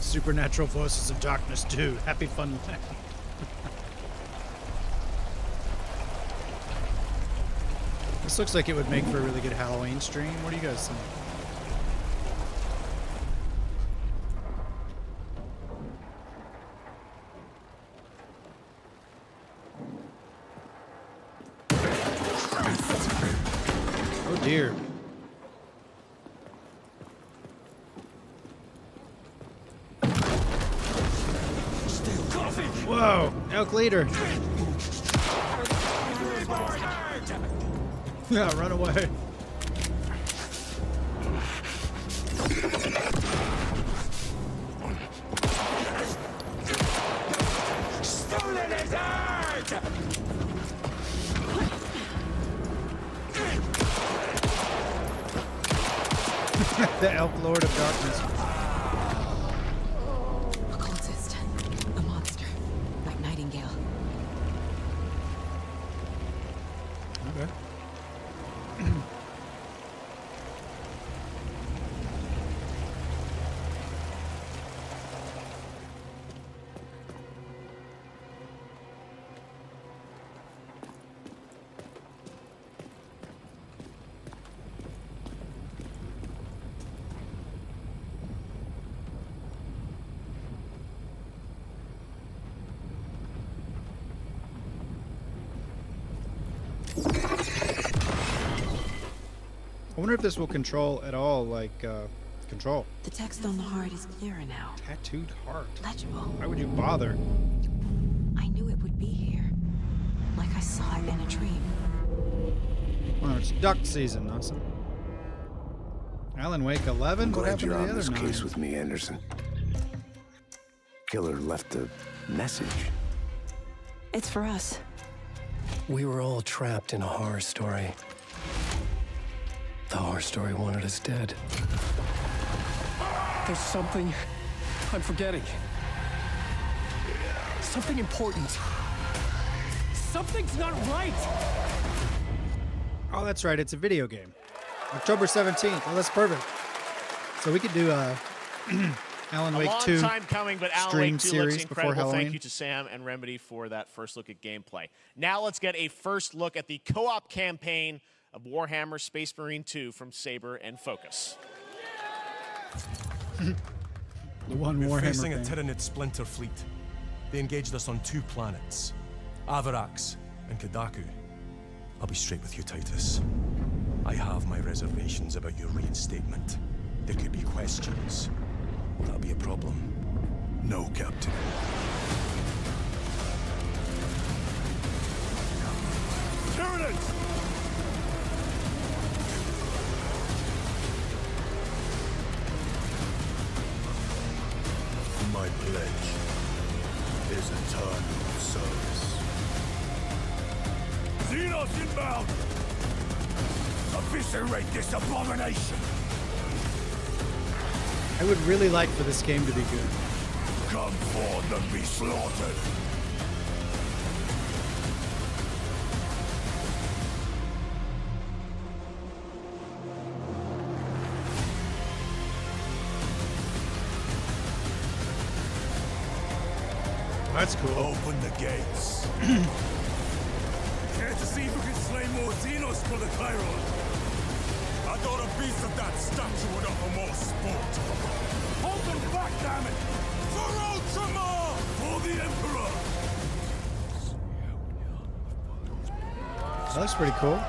Supernatural forces of darkness 2. Happy fun. This looks like it would make for a really good Halloween stream. What do you guys think? Oh dear. Whoa, elk leader. Yeah, run away. Stolen his heart! The elk lord of darkness. A cultist. A monster. Like Nightingale. Okay. I wonder if this will control at all, like, Control. The text on the heart is clearer now. Tattooed heart. Legible. Why would you bother? I knew it would be here. Like I saw it in a dream. Oh, it's duck season, awesome. Alan Wake 11? What happened to the other 9? This case with me, Anderson. Killer left a message. It's for us. We were all trapped in a horror story. The horror story wanted us dead. There's something I'm forgetting. Something important. Something's not right! Oh, that's right. It's a video game. October 17th. Oh, that's perfect. So we could do Alan Wake 2 a long time coming, but Alan stream Wake 2 series looks before incredible. Halloween. Thank you to Sam and Remedy for that first look at gameplay. Now let's get a first look at the co-op campaign of Warhammer Space Marine 2 from Saber and Focus. The one We're Warhammer facing a fan. Tyranid splinter fleet. They engaged us on 2 planets, Avarax and Kadaku. I'll be straight with you, Titus. I have my reservations about your reinstatement. There could be questions. Will that be a problem? No, Captain. Tyranids! My pledge is eternal service. Xenos inbound! Eviscerate this abomination! I would really like for this game to be good. Come forth and be slaughtered! That's cool. Open the gates. Care to see if we can slay more Xenos for the Chiron? I thought a piece of that statue would offer more sport. Hold them back, damn it! For Ultramar! For the Emperor! That looks pretty cool.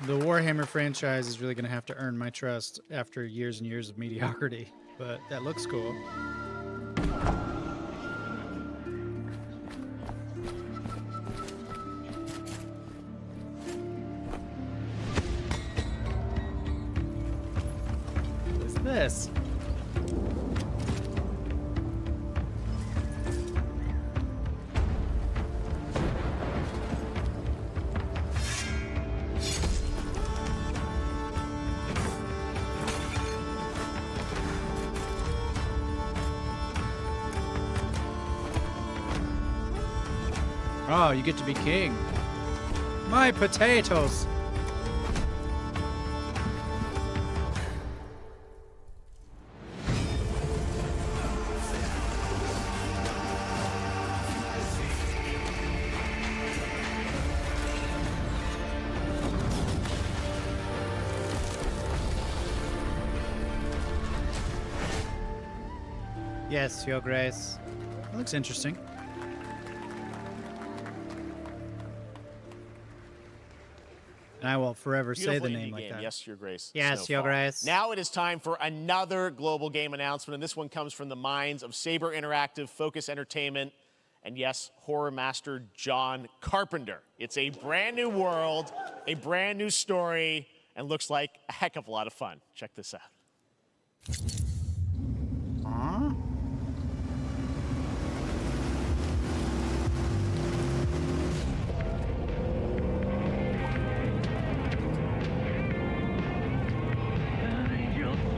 The Warhammer franchise is really going to have to earn my trust after years and years of mediocrity, but that looks cool. What is this? Oh, you get to be king. My potatoes. Yes, Your Grace. That looks interesting. And I will forever say the name like that. Yes, Your Grace. Yes, Your Snowfall. Grace. Now it is time for another global game announcement, and this one comes from the minds of Saber Interactive, Focus Entertainment, and yes, horror master John Carpenter. It's a brand new world, a brand new story, and looks like a heck of a lot of fun. Check this out. Huh?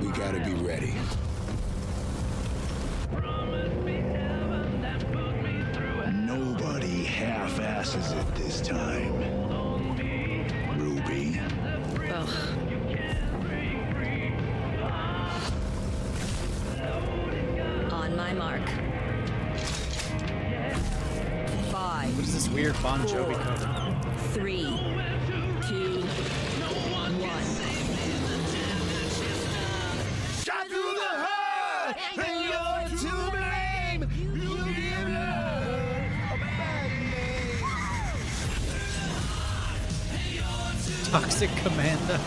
We gotta be ready. Nobody half-asses it this time. Ruby. On my mark. 5. What is this weird Bon Jovi cover? 3, 2, 1. Shot through the heart, and you're to blame. You give love a bad name. Toxic Commando.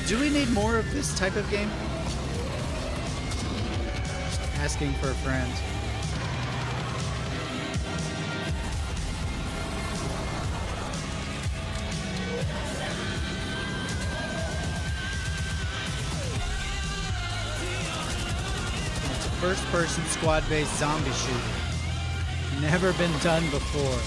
Do we need more of this type of game? Just asking for a friend. It's a first-person squad-based zombie shooter. Never been done before.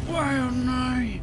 Wild night.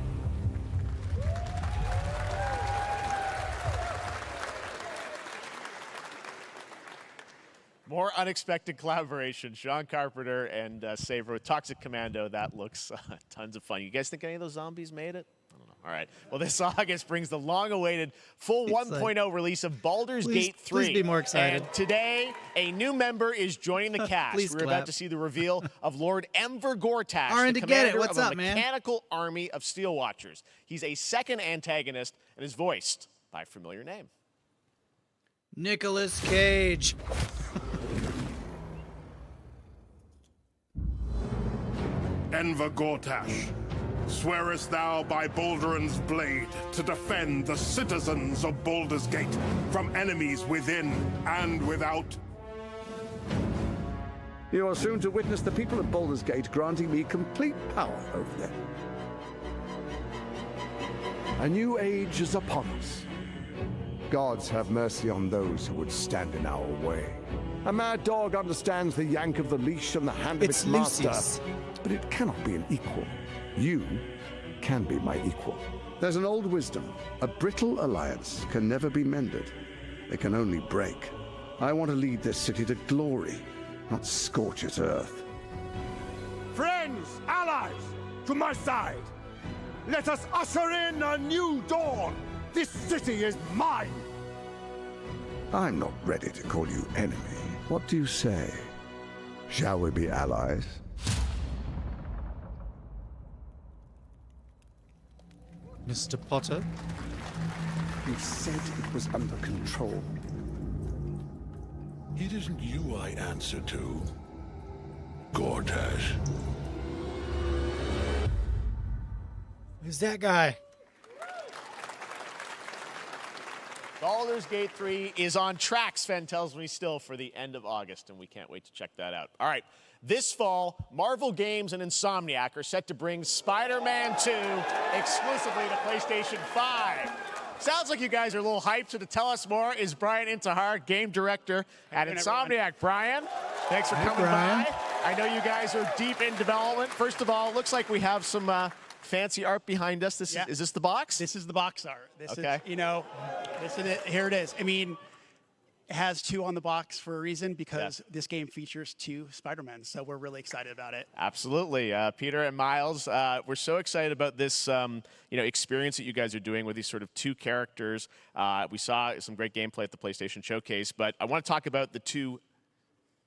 More unexpected collaboration. Sean Carpenter and Saver with Toxic Commando. That looks tons of fun. You guys think any of those zombies made it? I don't know. All right. Well, this August brings the long-awaited full 1.0 release of Baldur's Gate 3. Please be more excited. And today, a new member is joining the cast. Please We're clap. about to see the reveal of Lord Enver Gortash, Aaron, the to get it. commander What's of up, a man? mechanical army of Steel Watchers. He's a second antagonist and is voiced by a familiar name. Nicolas Cage. Enver Gortash, swearest thou by Balduran's blade to defend the citizens of Baldur's Gate from enemies within and without? You are soon to witness the people of Baldur's Gate granting me complete power over them. A new age is upon us. Gods have mercy on those who would stand in our way. A mad dog understands the yank of the leash and the hand of its master, but it cannot be an equal. You can be my equal. There's an old wisdom. A brittle alliance can never be mended. It can only break. I want to lead this city to glory, not scorch its earth. Friends, allies, to my side. Let us usher in a new dawn. This city is mine. I'm not ready to call you enemy. What do you say? Shall we be allies? Mr. Potter? You said it was under control. It isn't you I answer to, Gortash. Who's that guy? Baldur's Gate 3 is on track, Sven tells me still, for the end of August, and we can't wait to check that out. All right, this fall, Marvel Games and Insomniac are set to bring Spider-Man 2 exclusively to PlayStation 5. Sounds like you guys are a little hyped, so to tell us more is Brian Intihar, game director at Insomniac. Brian, thanks for coming by. I know you guys are deep in development. First of all, it looks like we have some fancy art behind us. Is this the box? This is the box art. This Okay. is, this is it. Here it is. I mean, it has 2 on the box for a reason, because this game features 2 Spider-Men, so we're really excited about it. Absolutely. Peter and Miles, we're so excited about this experience that you guys are doing with these sort of 2 characters. We saw some great gameplay at the PlayStation Showcase, but I want to talk about the 2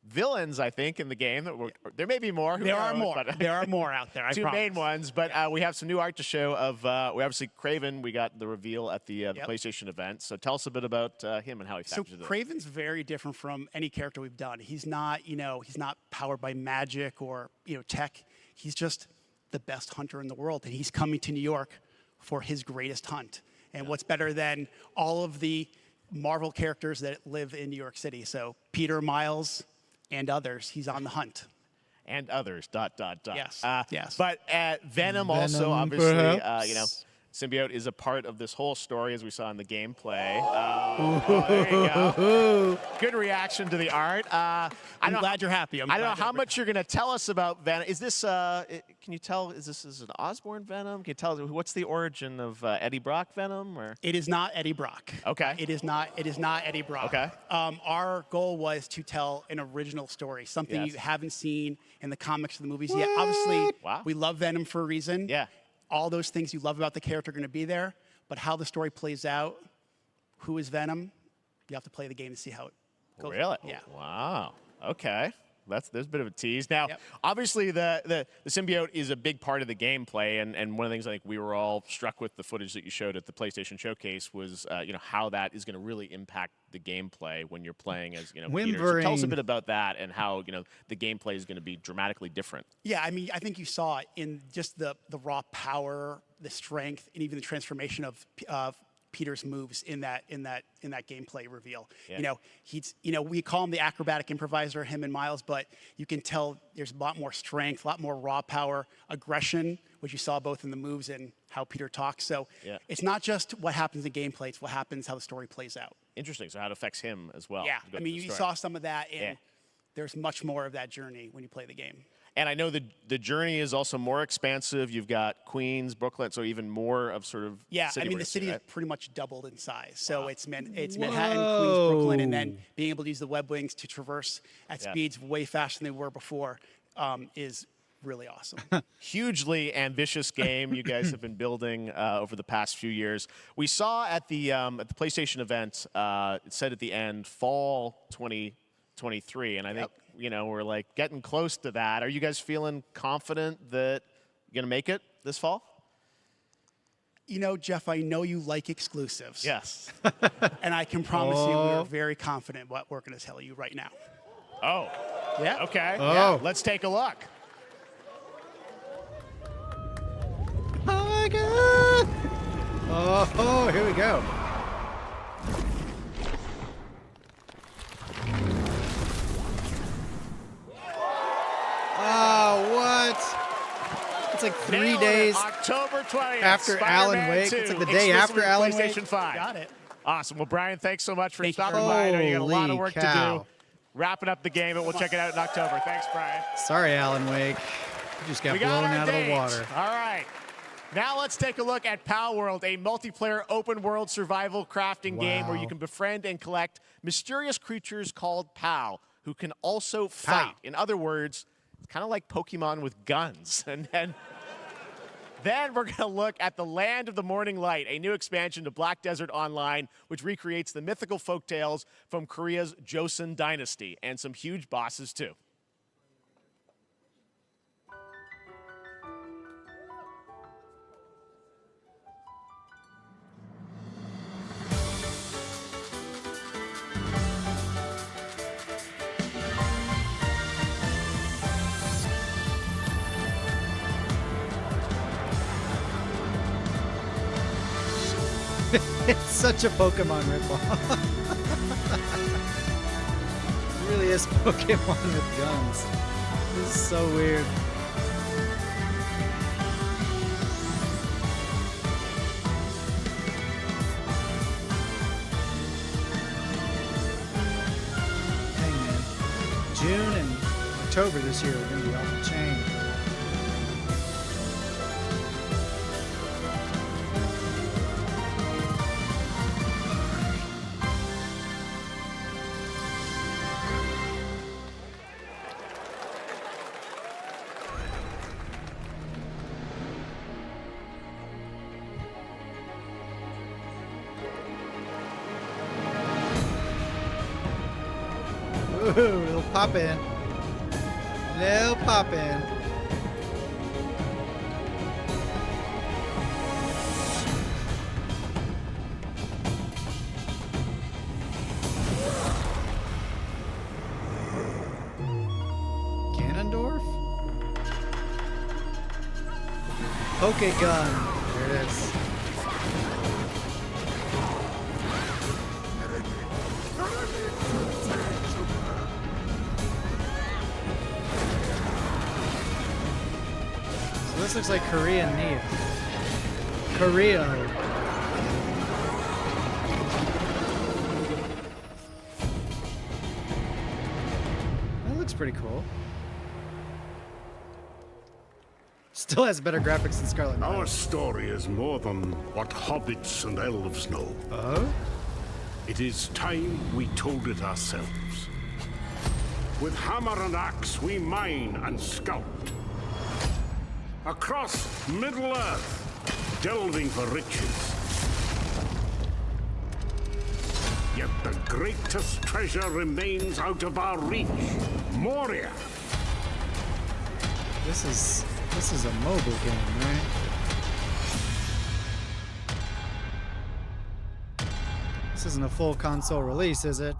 villains, I think, in the game. There may be more. There are more. There are more out there, I 2 promise. main ones, but we have some new art to show of, we obviously, Kraven, we got the reveal at the PlayStation event. So tell us a bit about him and how he factors in. Kraven's very different from any character we've done. He's not, he's not powered by magic or, tech. He's just the best hunter in the world, and he's coming to New York for his greatest hunt. And what's better than all of the Marvel characters that live in New York City? So Peter, Miles, and others, he's on the hunt. And others, ... Yes, yes. But Venom also, obviously, Symbiote is a part of this whole story, as we saw in the gameplay. There you go. Good reaction to the art. I'm glad you're happy. I don't know how much you're going to tell us about Venom. Is this, can you tell, is this an Osborn Venom? Can you tell, what's the origin of Eddie Brock Venom? Or? It is not Eddie Brock. Okay. It is not Eddie Brock. Okay. Our goal was to tell an original story, something you haven't seen in the comics or the movies yet. Obviously, we love Venom for a reason. Yeah. All those things you love about the character are going to be there, but how the story plays out, who is Venom, you have to play the game to see how it goes. Really? Yeah. Wow. Okay. There's a bit of a tease. Now, obviously, the symbiote is a big part of the gameplay, and one of the things I think we were all struck with the footage that you showed at the PlayStation Showcase was, how that is going to really impact the gameplay when you're playing as, Peter. So tell us a bit about that and how, the gameplay is going to be dramatically different. Yeah, I mean, I think you saw it in just the raw power, the strength, and even the transformation of Peter's moves in that gameplay reveal. Yeah. We call him the acrobatic improviser, him and Miles, but you can tell there's a lot more strength, a lot more raw power, aggression, which you saw both in the moves and how Peter talks. So it's not just what happens in gameplay, it's what happens, how the story plays out. Interesting. So how it affects him as well. Yeah, I mean, you saw some of that, and there's much more of that journey when you play the game. And I know the journey is also more expansive. You've got Queens, Brooklyn, so even more of sort of the racing, city right? is pretty much doubled in size. So it's Manhattan, Queens, Brooklyn, and then being able to use the web wings to traverse at speeds way faster than they were before is really awesome. Hugely ambitious game you guys have been building over the past few years. We saw at the PlayStation event, it said at the end, fall 2023, and I think we're like getting close to that. Are you guys feeling confident that you're gonna make it this fall? Jeff, I know you like exclusives. Yes. And I can promise you we're very confident what we're going to tell you right now. Oh. Yeah? Okay. Oh. Yeah. Let's take a look. Oh my god! Oh, here we go. Oh, what? It's like 3 days October 20th after Alan Wake. It's like the day after Alan Wake. PlayStation 5. Got it. Awesome. Well, Brian, thanks so much for stopping by. I know you got a lot of work to do. Wrapping up the game, and we'll check it out in October. Thanks, Brian. Sorry, Alan Wake. You just got blown out of the water. All right. Now let's take a look at Pal World, a multiplayer open-world survival crafting game where you can befriend and collect mysterious creatures called Pal, who can also fight. In other words, it's kind of like Pokemon with guns. And then we're going to look at the Land of the Morning Light, a new expansion to Black Desert Online, which recreates the mythical folktales from Korea's Joseon Dynasty, and some huge bosses, too. It's such a Pokemon ripoff. It really is Pokemon with guns. This is so weird. Dang, man. June and October this year are going to be off the chain. Ooh, little pop in. Little pop in. Ganondorf? Pokegun. There it is. This looks like Korean Neo. Korea. That looks pretty cool. Still has better graphics than Scarlet Knight. Our story is more than what hobbits and elves know. Oh? It is time we told it ourselves. With hammer and axe, we mine and scout. Across Middle-earth, delving for riches. Yet the greatest treasure remains out of our reach. Moria. This is a mobile game, right? This isn't a full console release, is it?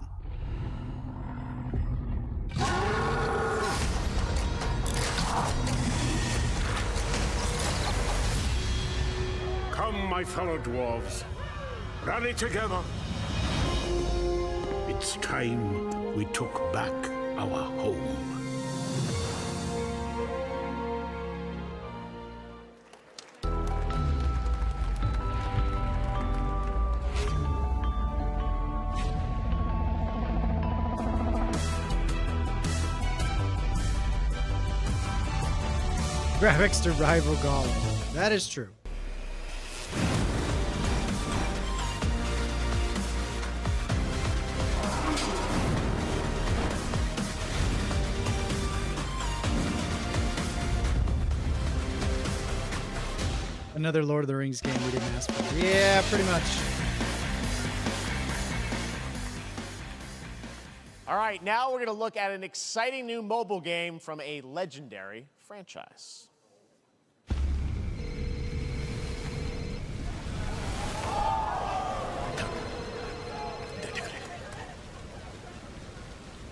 Come, my fellow dwarves. Rally together. It's time we took back our home. Graphics to rival Gollum. That is true. Another Lord of the Rings game we didn't ask for. Yeah, pretty much. All right, now we're going to look at an exciting new mobile game from a legendary franchise.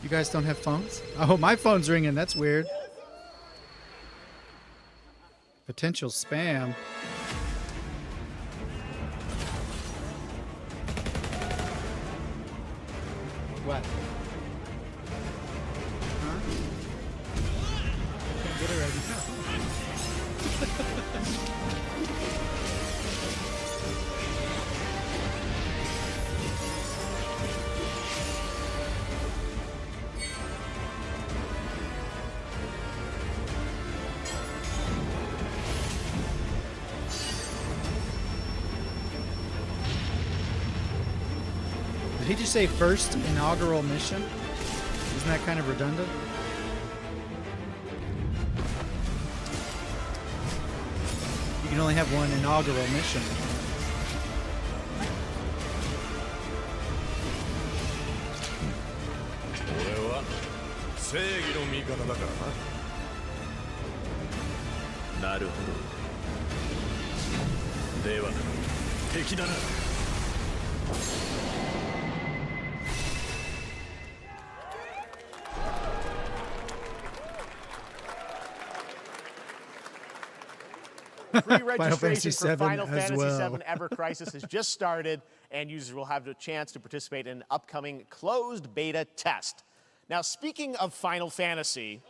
You guys don't have phones? Oh, my phone's ringing. That's weird. Potential spam. What? Huh? Can't get it right Did he just say first inaugural mission? Isn't that kind of redundant? You can only have one inaugural mission. Pre-registration for VII Final as Fantasy well. VII Ever Crisis has just started, and users will have the chance to participate in an upcoming closed beta test. Now, speaking of Final Fantasy...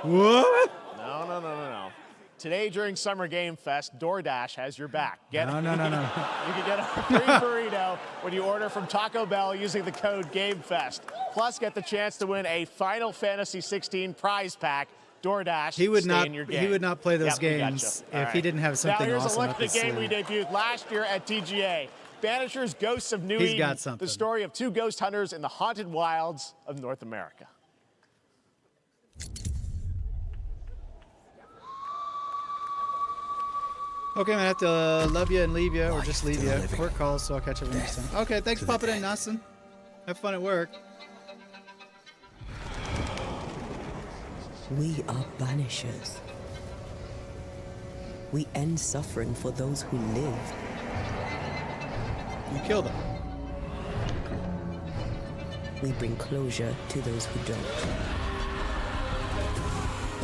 What? No. Today, during Summer Game Fest, DoorDash has your back. No. You can get a free burrito when you order from Taco Bell using the code GameFest. Plus, get the chance to win a Final Fantasy 16 prize pack. DoorDash, He would stay not. in your game. He would not play those Yep, we games gotcha. if he didn't have something now, here's awesome a look up at his the game sleeve. we debuted last year at TGA. Banisher's Ghosts of New He's Eden. got something. The story of two ghost hunters in the haunted wilds of North America. Okay, I'm gonna have to love you and leave you, or just leave you. Work calls, so I'll catch up next time. Okay, thanks for popping in, Nassim. Have fun at work. We are banishers. We end suffering for those who live. You kill them. We bring closure to those who don't.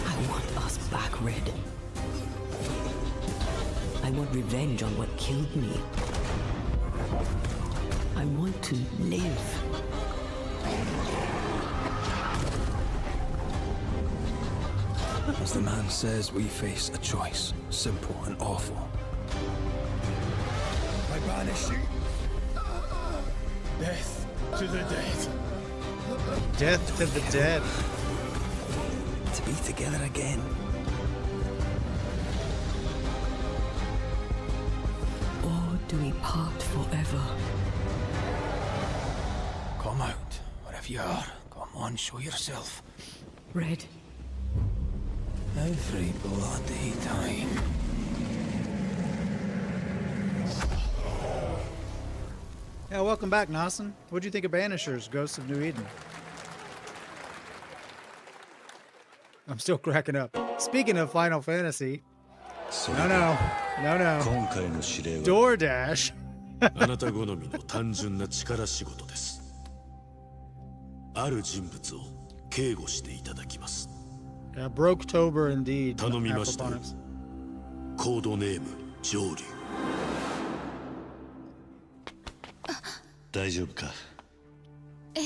I want us back, Red. I want revenge on what killed me. I want to live. As the man says, we face a choice, simple and awful. I banish you. Death to the dead. Death to the dead. To be together again. Or do we part forever? Come out, wherever you are. Come on, show yourself. Red. Every bloody time. Yeah, welcome back, Nasen. What'd you think of Banishers, Ghosts of New Eden? I'm still cracking up. Speaking of Final Fantasy. No. DoorDash. あなた好みの単純な力仕事です。ある人物を警護していただきます。Yeah, Broketober indeed. 頼みました。コードネーム上流。大丈夫か？ええ、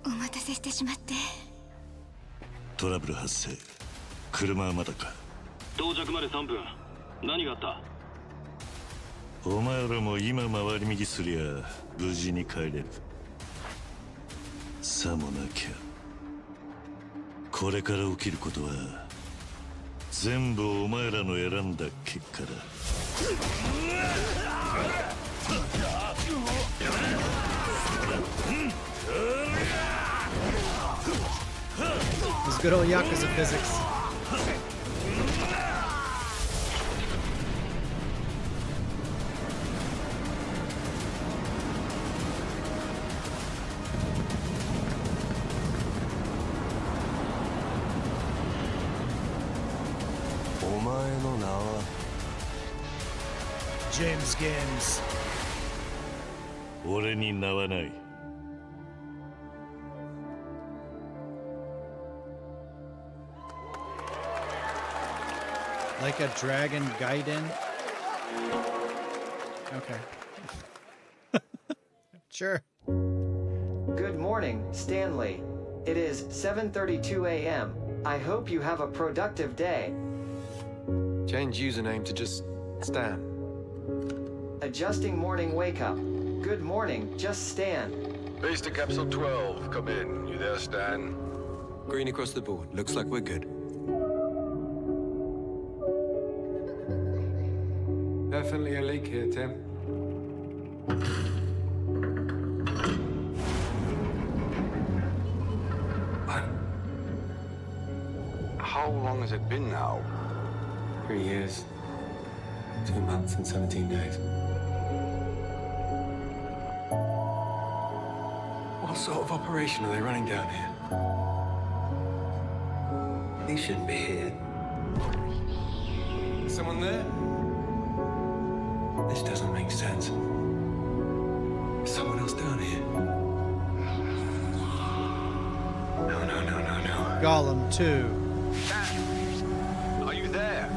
お待たせしてしまって。トラブル発生。車はまだか？到着まで3分。何があった？お前らも今回り右すりゃ無事に帰れる。さもなきゃこれから起きることは全部お前らの選んだ結果だ。This good old Yakuza physics. James Games. 俺に名はない。Like a dragon Gaiden? Okay. Sure. Good morning, Stanley. It is 7:32 a.m. I hope you have a productive day. Change username to just Stan. Adjusting morning wake up. Good morning, just Stan. Base to Capsule 12, come in. You there, Stan? Green across the board. Looks like we're good. Definitely a leak here, Tim. How long has it been now? 3 years. 2 months and 17 days. What sort of operation are they running down here? These shouldn't be here. Someone there? This doesn't make sense. Is someone else down here? No. Gollum 2. Are you there?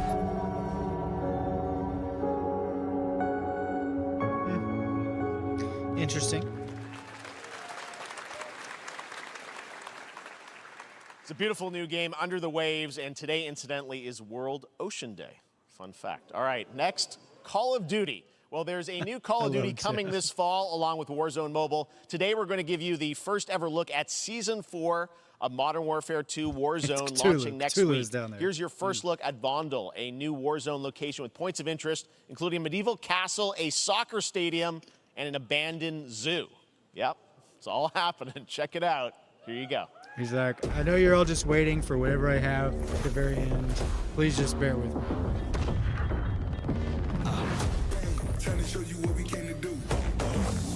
Interesting. It's a beautiful new game, Under the Waves, and today, incidentally, is World Ocean Day. Fun fact. All right, next, Call of Duty. Well, there's a new Call of Duty coming this fall, along with Warzone Mobile. Today, we're going to give you the first ever look at Season 4 of Modern Warfare 2 Warzone, launching next week. Here's your first look at Vondel, a new Warzone location with points of interest, including a medieval castle, a soccer stadium, and an abandoned zoo. Yep, it's all happening. Check it out. Here you go. He's like, I know you're all just waiting for whatever I have at the very end. Please just bear with me. Trying to show you what we came to do.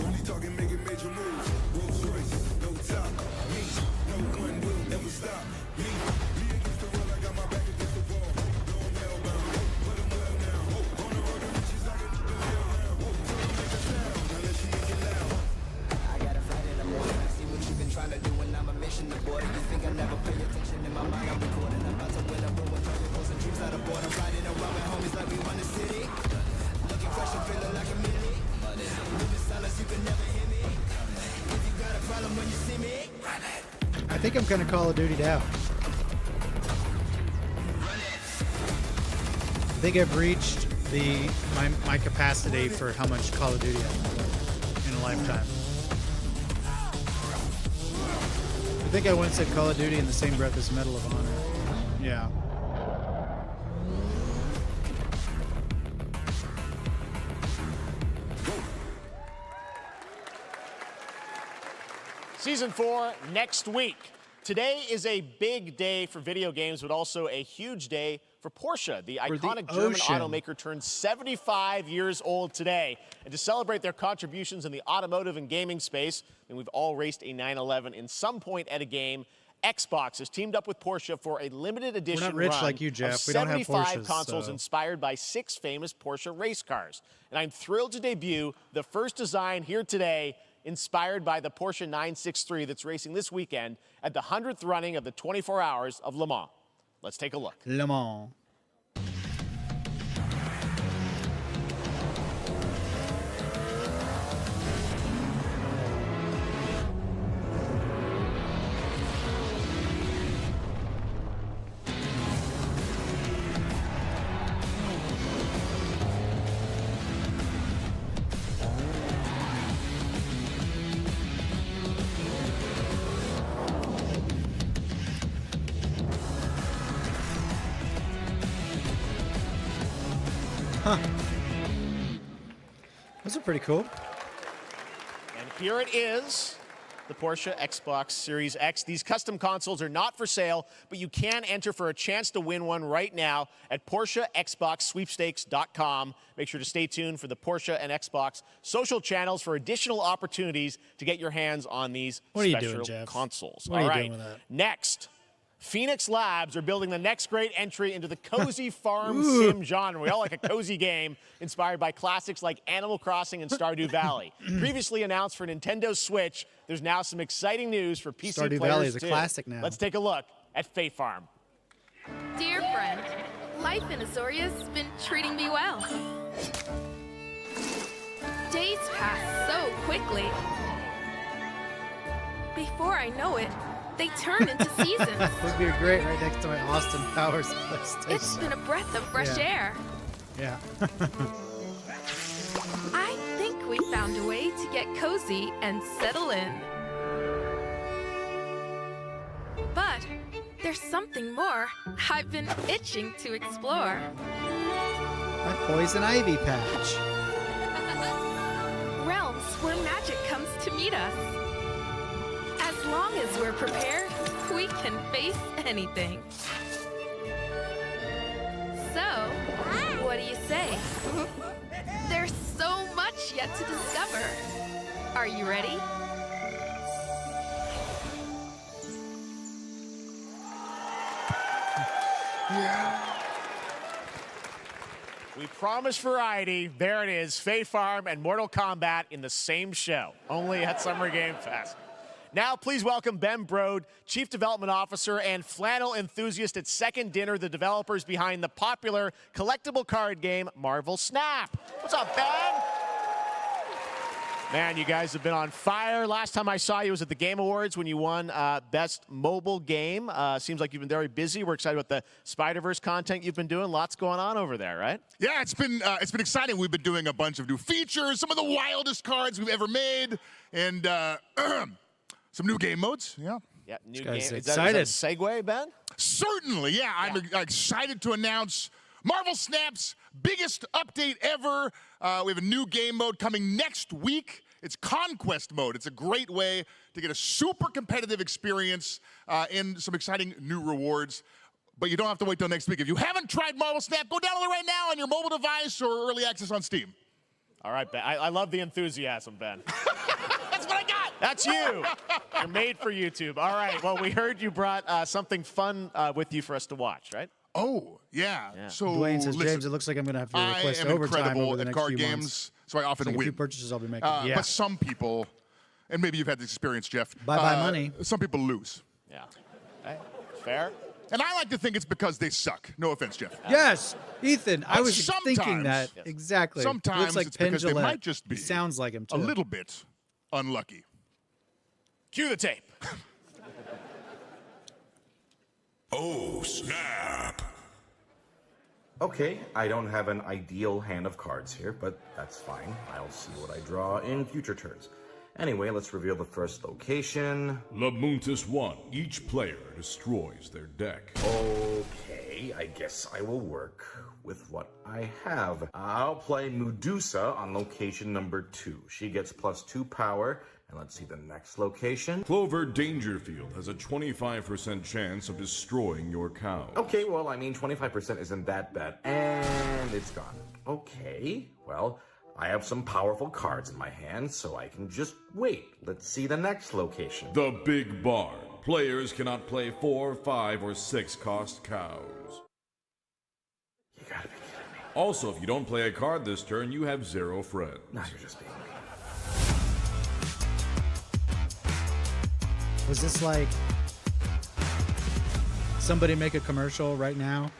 Only talking, making major moves. Rolls Royce, no top. Me, no one will ever stop. Me against the world, I got my back against the wall. Going hellbound, but I'm well now. On the road to riches, I got to go hell now. Tell them make a sound, unless you make it loud. I got a fight in the morning. I see what you've been trying to do, and I'm a mission aboard. You think I never pay attention? In my mind, I'm recording. I'm about to win a room with trying to some troops out of board. I'm riding around with homies like we run the city. Looking fresh and feeling like a mini. With the silence, you can never hear me. If you got a problem when you see me, run it. I think I'm gonna Call of Duty down. I think I've reached my capacity for how much Call of Duty I can play in a lifetime. I think I once said Call of Duty in the same breath as Medal of Honor. Yeah. Season 4 next week. Today is a big day for video games, but also a huge day for Porsche. The For the iconic German ocean. automaker turned 75 years old today. And to celebrate their contributions in the automotive and gaming space, and we've all raced a 911 in some point at a game, Xbox has teamed up with Porsche for a limited edition We're not rich run like you, Jeff. of We don't have 75 Porsches, consoles so. inspired by 6 famous Porsche race cars. And I'm thrilled to debut the first design here today inspired by the Porsche 963 that's racing this weekend at the 100th running of the 24 Hours of Le Mans. Let's take a look. Le Mans. Huh. Those are pretty cool. And here it is, the Porsche Xbox Series X. These custom consoles are not for sale, but you can enter for a chance to win one right now at PorscheXboxSweepstakes.com. Make sure to stay tuned for the Porsche and Xbox social channels for additional opportunities to get your hands on these What are you special doing, Jeff? consoles. What are All you right, doing with that? next. Phoenix Labs are building the next great entry into the cozy farm sim genre. We all like a cozy game inspired by classics like Animal Crossing and Stardew Valley. Previously announced for Nintendo Switch, there's now some exciting news for PC Stardew players Valley is a too. classic now. Let's take a look at Fae Farm. Dear friend, life in Azoria's been treating me well. Days pass so quickly. Before I know it, they turn into seasons. Would be great right next to my Austin Powers PlayStation. It's been a breath of fresh air. Yeah. I think we found a way to get cozy and settle in. But there's something more I've been itching to explore. My poison ivy patch. Realms where magic comes to meet us. As long as we're prepared, we can face anything. So, what do you say? There's so much yet to discover. Are you ready? We promised variety. There it is, Fae Farm and Mortal Kombat in the same show, only at Summer Game Fest. Now, please welcome Ben Brode, Chief Development Officer and flannel enthusiast at Second Dinner, the developers behind the popular collectible card game Marvel Snap. What's up, Ben? Man, you guys have been on fire. Last time I saw you was at the Game Awards when you won Best Mobile Game. Seems like you've been very busy. We're excited about the Spider-Verse content you've been doing. Lots going on over there, right? Yeah, it's been exciting. We've been doing a bunch of new features, some of the wildest cards we've ever made, and some new game modes. Yeah. Yeah, new This game. guy's Is excited. that a segue, Ben? Certainly, yeah. I'm excited to announce Marvel Snap's biggest update ever. We have a new game mode coming next week. It's Conquest mode. It's a great way to get a super competitive experience and some exciting new rewards. But you don't have to wait till next week. If you haven't tried Marvel Snap, go download it right now on your mobile device or early access on Steam. All right, Ben. I love the enthusiasm, Ben. That's what I got. That's you. You're made for YouTube. All right. Well, we heard you brought something fun with you for us to watch, right? Oh, yeah. So Dwayne says, listen, James, it looks like I'm going to have to I request am overtime incredible over the at next card few games, months. so I often It's like win. a few purchases I'll be making. But some people, and maybe you've had this experience, Jeff. Bye-bye money. Some people lose. Yeah. Hey, fair. And I like to think it's because they suck. No offense, Jeff. Yes, Ethan, I But was thinking sometimes- that Yes. exactly. Sometimes looks like it's Penn because they Jillette. might just be He sounds like him too. a little bit unlucky. Cue the tape. Oh, snap. Okay, I don't have an ideal hand of cards here, but that's fine. I'll see what I draw in future turns. Anyway, let's reveal the first location. Lamuntis 1. Each player destroys their deck. Okay, I guess I will work with what I have. I'll play Medusa on location number 2. She gets +2 power And let's see the next location. Clover Dangerfield has a 25% chance of destroying your cow. Okay, well, I mean, 25% isn't that bad. And it's gone. Okay, well, I have some powerful cards in my hand, so I can just wait. Let's see the next location. The Big Barn. Players cannot play 4, 5, or 6 cost cows. You gotta be kidding me. Also, if you don't play a card this turn, you have 0 friends. No, you're just being mean. Was this like somebody make a commercial right now?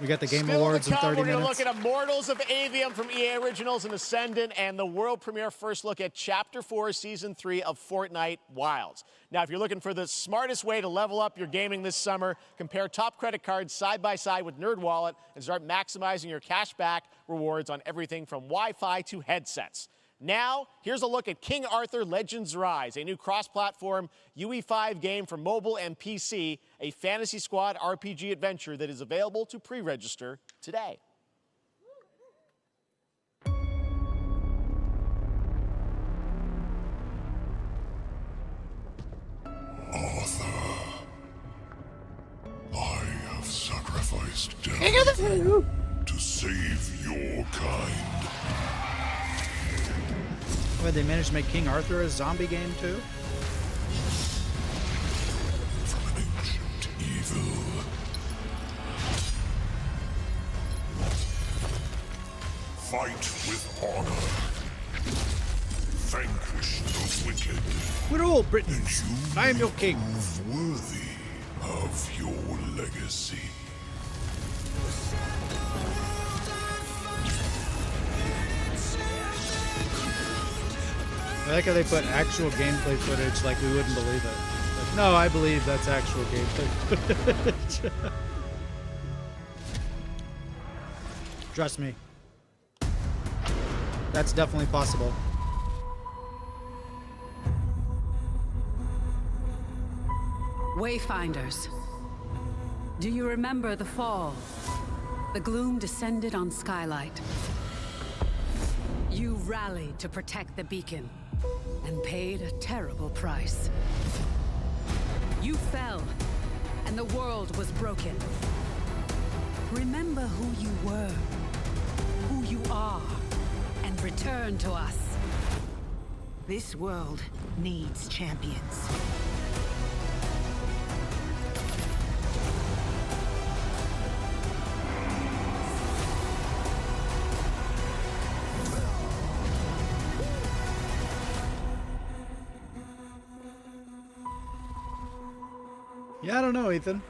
We got the Game Awards in 30 We're going to minutes. look at Immortals of Avium from EA Originals and Ascendant, and the world premiere first look at Chapter 4, Season 3 of Fortnite Wilds. Now, if you're looking for the smartest way to level up your gaming this summer, compare top credit cards side by side with NerdWallet and start maximizing your cash back rewards on everything from Wi-Fi to headsets. Now, here's a look at King Arthur Legends Rise, a new cross-platform UE5 game for mobile and PC, a Fantasy Squad RPG adventure that is available to pre-register today. Arthur, I have sacrificed death to save your kind. Wait, they managed to make King Arthur a zombie game too? From an ancient evil. Fight with honor. Vanquish the wicked. We're all Britons. I am your king. Worthy of your legacy. I like how they put actual gameplay footage like we wouldn't believe it. Like, no, I believe that's actual gameplay footage. Trust me. That's definitely possible. Wayfinders. Do you remember the fall? The gloom descended on Skylight. You rallied to protect the beacon and paid a terrible price. You fell, and the world was broken. Remember who you were, who you are, and return to us. This world needs champions. Yeah, I don't know, Ethan.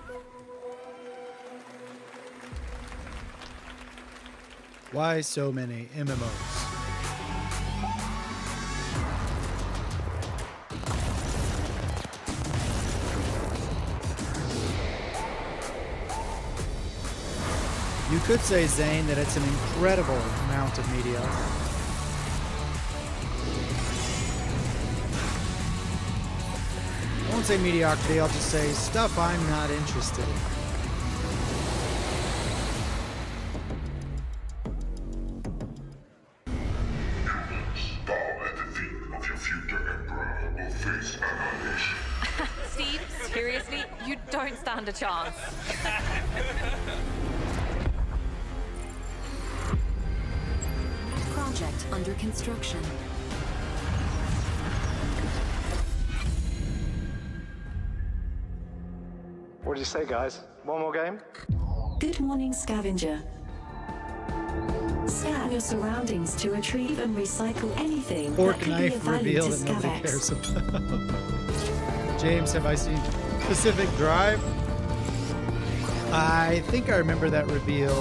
Why so many MMOs? You could say, Zane, that it's an incredible amount of media. I won't say mediocrity, I'll just say stuff I'm not interested in. Steve, seriously, you don't stand a chance. Project under construction. What do you say, guys? One more game? Good morning, scavenger. Scan your surroundings to retrieve and recycle anything Fork that could be knife of value reveal to that nobody Scavex. cares about. James, have I seen Pacific Drive? I think I remember that reveal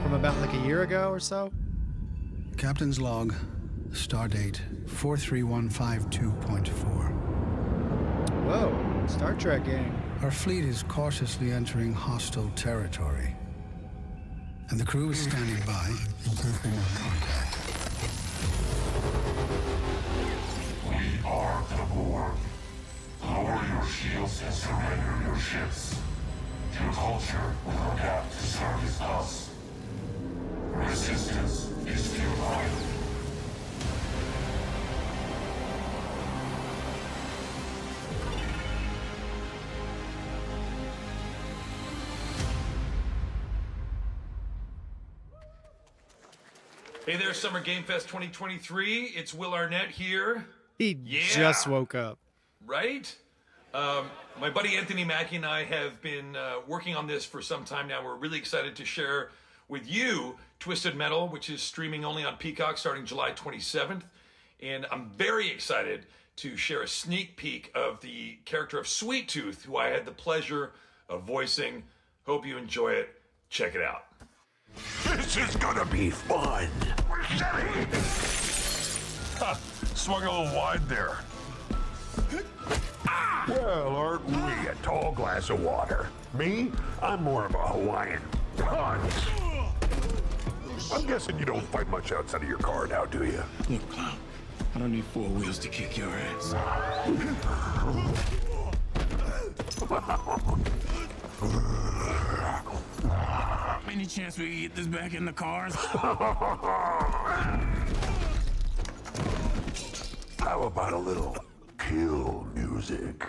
from about like a year ago or so. Captain's log, stardate 43152.4. Whoa, Star Trek gang. Our fleet is cautiously entering hostile territory, and the crew is standing by in case they make contact. We are the Borg. Lower your shields and surrender your ships. Your culture will adapt to service us. Resistance is futile. Hey there, Summer Game Fest 2023. It's Will Arnett here. He just woke up. Right? My buddy Anthony Mackie and I have been working on this for some time now. We're really excited to share with you Twisted Metal, which is streaming only on Peacock starting July 27th. And I'm very excited to share a sneak peek of the character of Sweet Tooth, who I had the pleasure of voicing. Hope you enjoy it. Check it out. This is gonna be fun. Swung a little wide there. Well, aren't we a tall glass of water? Me? I'm more of a Hawaiian punch. I'm guessing you don't fight much outside of your car now, do you? Look, clown, I don't need 4 wheels to kick your ass. Any chance we get this back in the cars? How about a little kill music?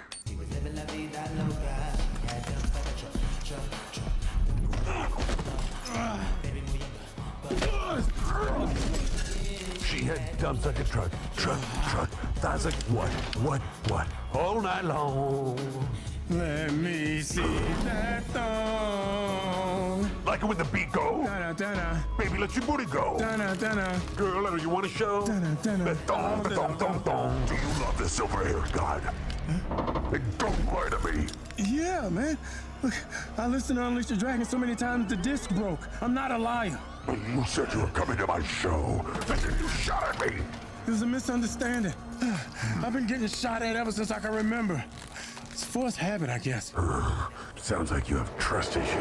She had dumps like a truck. Thighs like what? All night long. Let me see that thong. Like it when the beat go? Da-da-da-da. Baby, let your booty go. Da-da-da-da. Girl, you want to show? Da-da-da-da. The thong. Do you love the silver-haired god? Then don't lie to me. Yeah, man. Look, I listened to Unleash the Dragon so many times the disc broke. I'm not a liar. But you said you were coming to my show, and then you shot at me. It was a misunderstanding. I've been getting shot at ever since I can remember. It's a forced habit, I guess. Sounds like you have trust issues.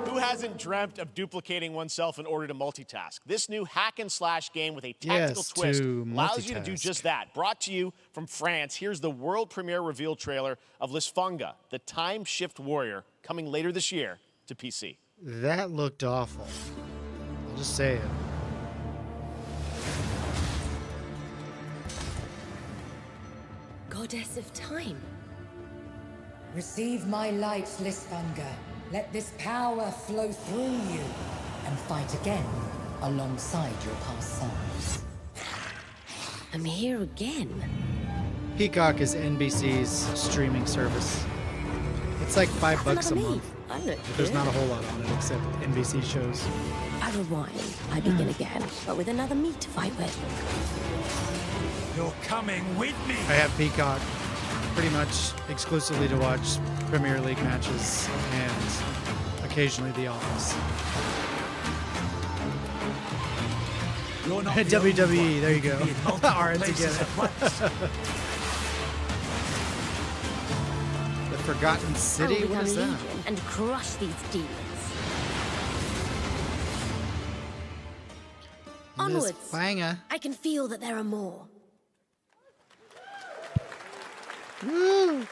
Who hasn't dreamt of duplicating oneself in order to multitask? This new hack and slash game with a tactical twist allows you to do just that. Brought to you from France, here's the world premiere reveal trailer of Lisfunga, the time shift warrior, coming later this year to PC. That looked awful. I'll just say it. Goddess of time. Receive my light, Lisfunga. Let this power flow through you and fight again alongside your past selves. I'm here again. Peacock is NBC's streaming service. It's like $5 a month. There's not a whole lot on it except NBC shows. I rewind. I begin again, but with another me to fight with. You're coming with me. I have Peacock pretty much exclusively to watch Premier League matches and occasionally The Office. WWE, there you go. Aren't together. The Forgotten City? What is that? And crush these demons. Onwards. Banger. I can feel that there are more. Woo!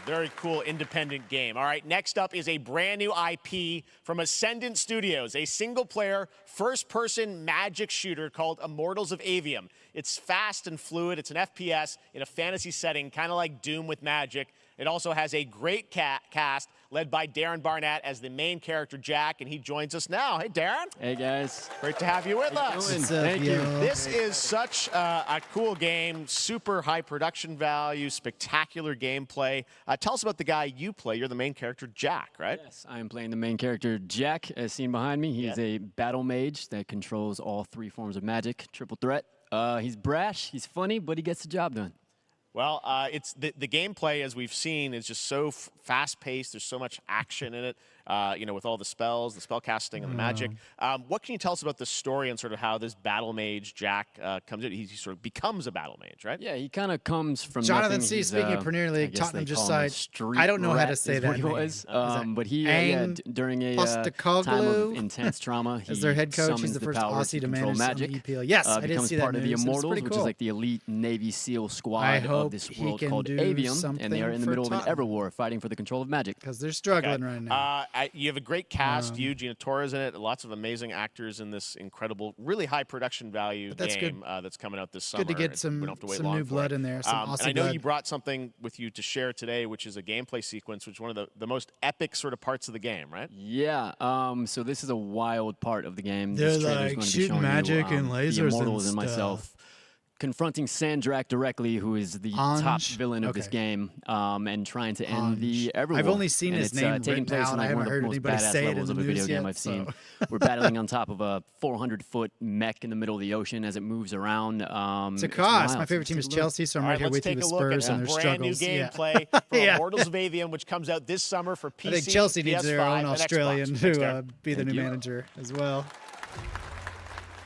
Very cool independent game. All right, next up is a brand new IP from Ascendant Studios, a single-player, first-person magic shooter called Immortals of Avium. It's fast and fluid. It's an FPS in a fantasy setting, kind of like Doom with magic. It also has a great cast led by Darren Barnett as the main character, Jack, and he joins us now. Hey, Darren. Hey, guys. Great to have you with us. Thank you. This is such a cool game, super high production value, spectacular gameplay. Tell us about the guy you play. You're the main character, Jack, right? Yes, I am playing the main character, Jack, as seen behind me. He's a battle mage that controls all 3 forms of magic, triple threat. He's brash, he's funny, but he gets the job done. Well, it's the gameplay, as we've seen, is just so fast-paced. There's so much action in it, you know, with all the spells, the spell casting, and the magic. What can you tell us about the story and sort of how this battle mage, Jack, comes in? He sort of becomes a battle mage, right? Yeah, he kind of comes from Jonathan nothing. C. He's, Speaking of Premier League, Tottenham just signed. Street I don't know how to rat say is that what he name. was. But he, during a time of intense trauma, he as their head coach, summons he's the first power Aussie to control manage magic. EPL. Yes, I did see that becomes part of the news. Immortals, Pretty which cool. is like the elite Navy SEAL squad I of hope this he world can called do Avium, and they are in the something middle for of an ever war fighting for the control of magic. Because they're struggling right now. you have a great cast. You, Gina Torres in it. Lots of amazing actors in this incredible, really high production value game that's coming out this summer. Good to get some new blood in there. Some and I know you brought something with you to share today, which is a gameplay sequence, which is one of the most epic sort of parts of the game, right? Yeah. So this is a wild part of the game. They're this trailer's like going to be shooting showing magic you, and lasers the Immortals and and myself confronting Sandrak directly, who is the top villain of this game, and trying to end the Everworld. I've only seen his name taking place out. in I like one haven't of the heard most anybody badass say it levels in of a the video news game yet, I've seen. so. We're battling on top of a 400-foot mech in the middle of the ocean as it moves around. It's a cost. My favorite team is Chelsea, so I'm right here with you with Spurs and their struggles. Let's take a look at some brand new gameplay from Immortals of Avium, which comes out this summer for PC, I think Chelsea needs their PS5, own and Australian Xbox. to be the new manager as well.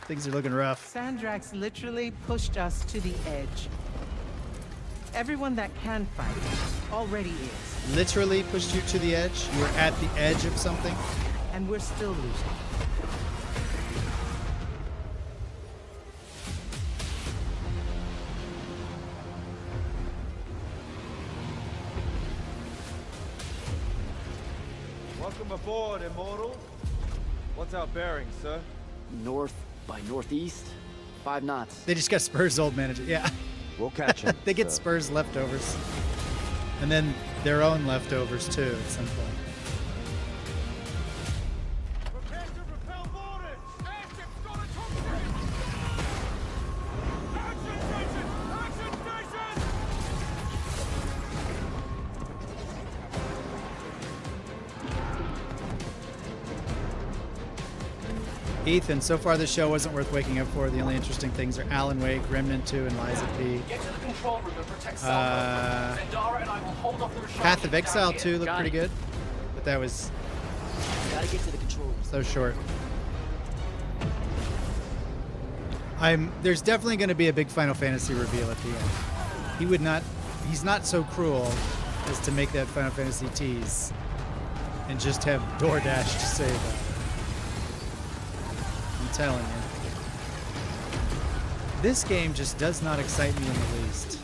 Things are looking rough. Sandrax literally pushed us to the edge. Everyone that can fight already is. Literally pushed you to the edge? You were at the edge of something? And we're still losing. Welcome aboard, Immortals. What's our bearing, sir? North by northeast, 5 knots. They just got Spurs' old manager. Yeah. We'll catch him. They get Spurs leftovers. And then their own leftovers, too, at some point. Ethan, so far this show wasn't worth waking up for. The only interesting things are Alan Wake, Remnant 2, and Liza P. Path of Exile 2 looked pretty good, but that was so short. There's definitely going to be a big Final Fantasy reveal at the end. He's not so cruel as to make that Final Fantasy tease and just have DoorDash to say that. I'm telling you. This game just does not excite me in the least.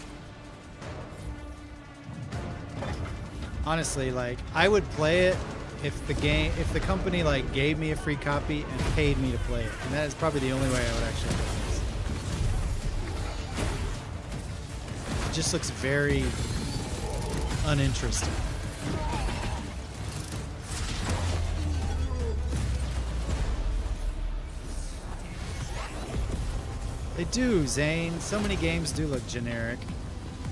Honestly, like, I would play it if the company like gave me a free copy and paid me to play it. And that is probably the only way I would actually play this. It just looks very uninteresting. They do, Zane. So many games do look generic.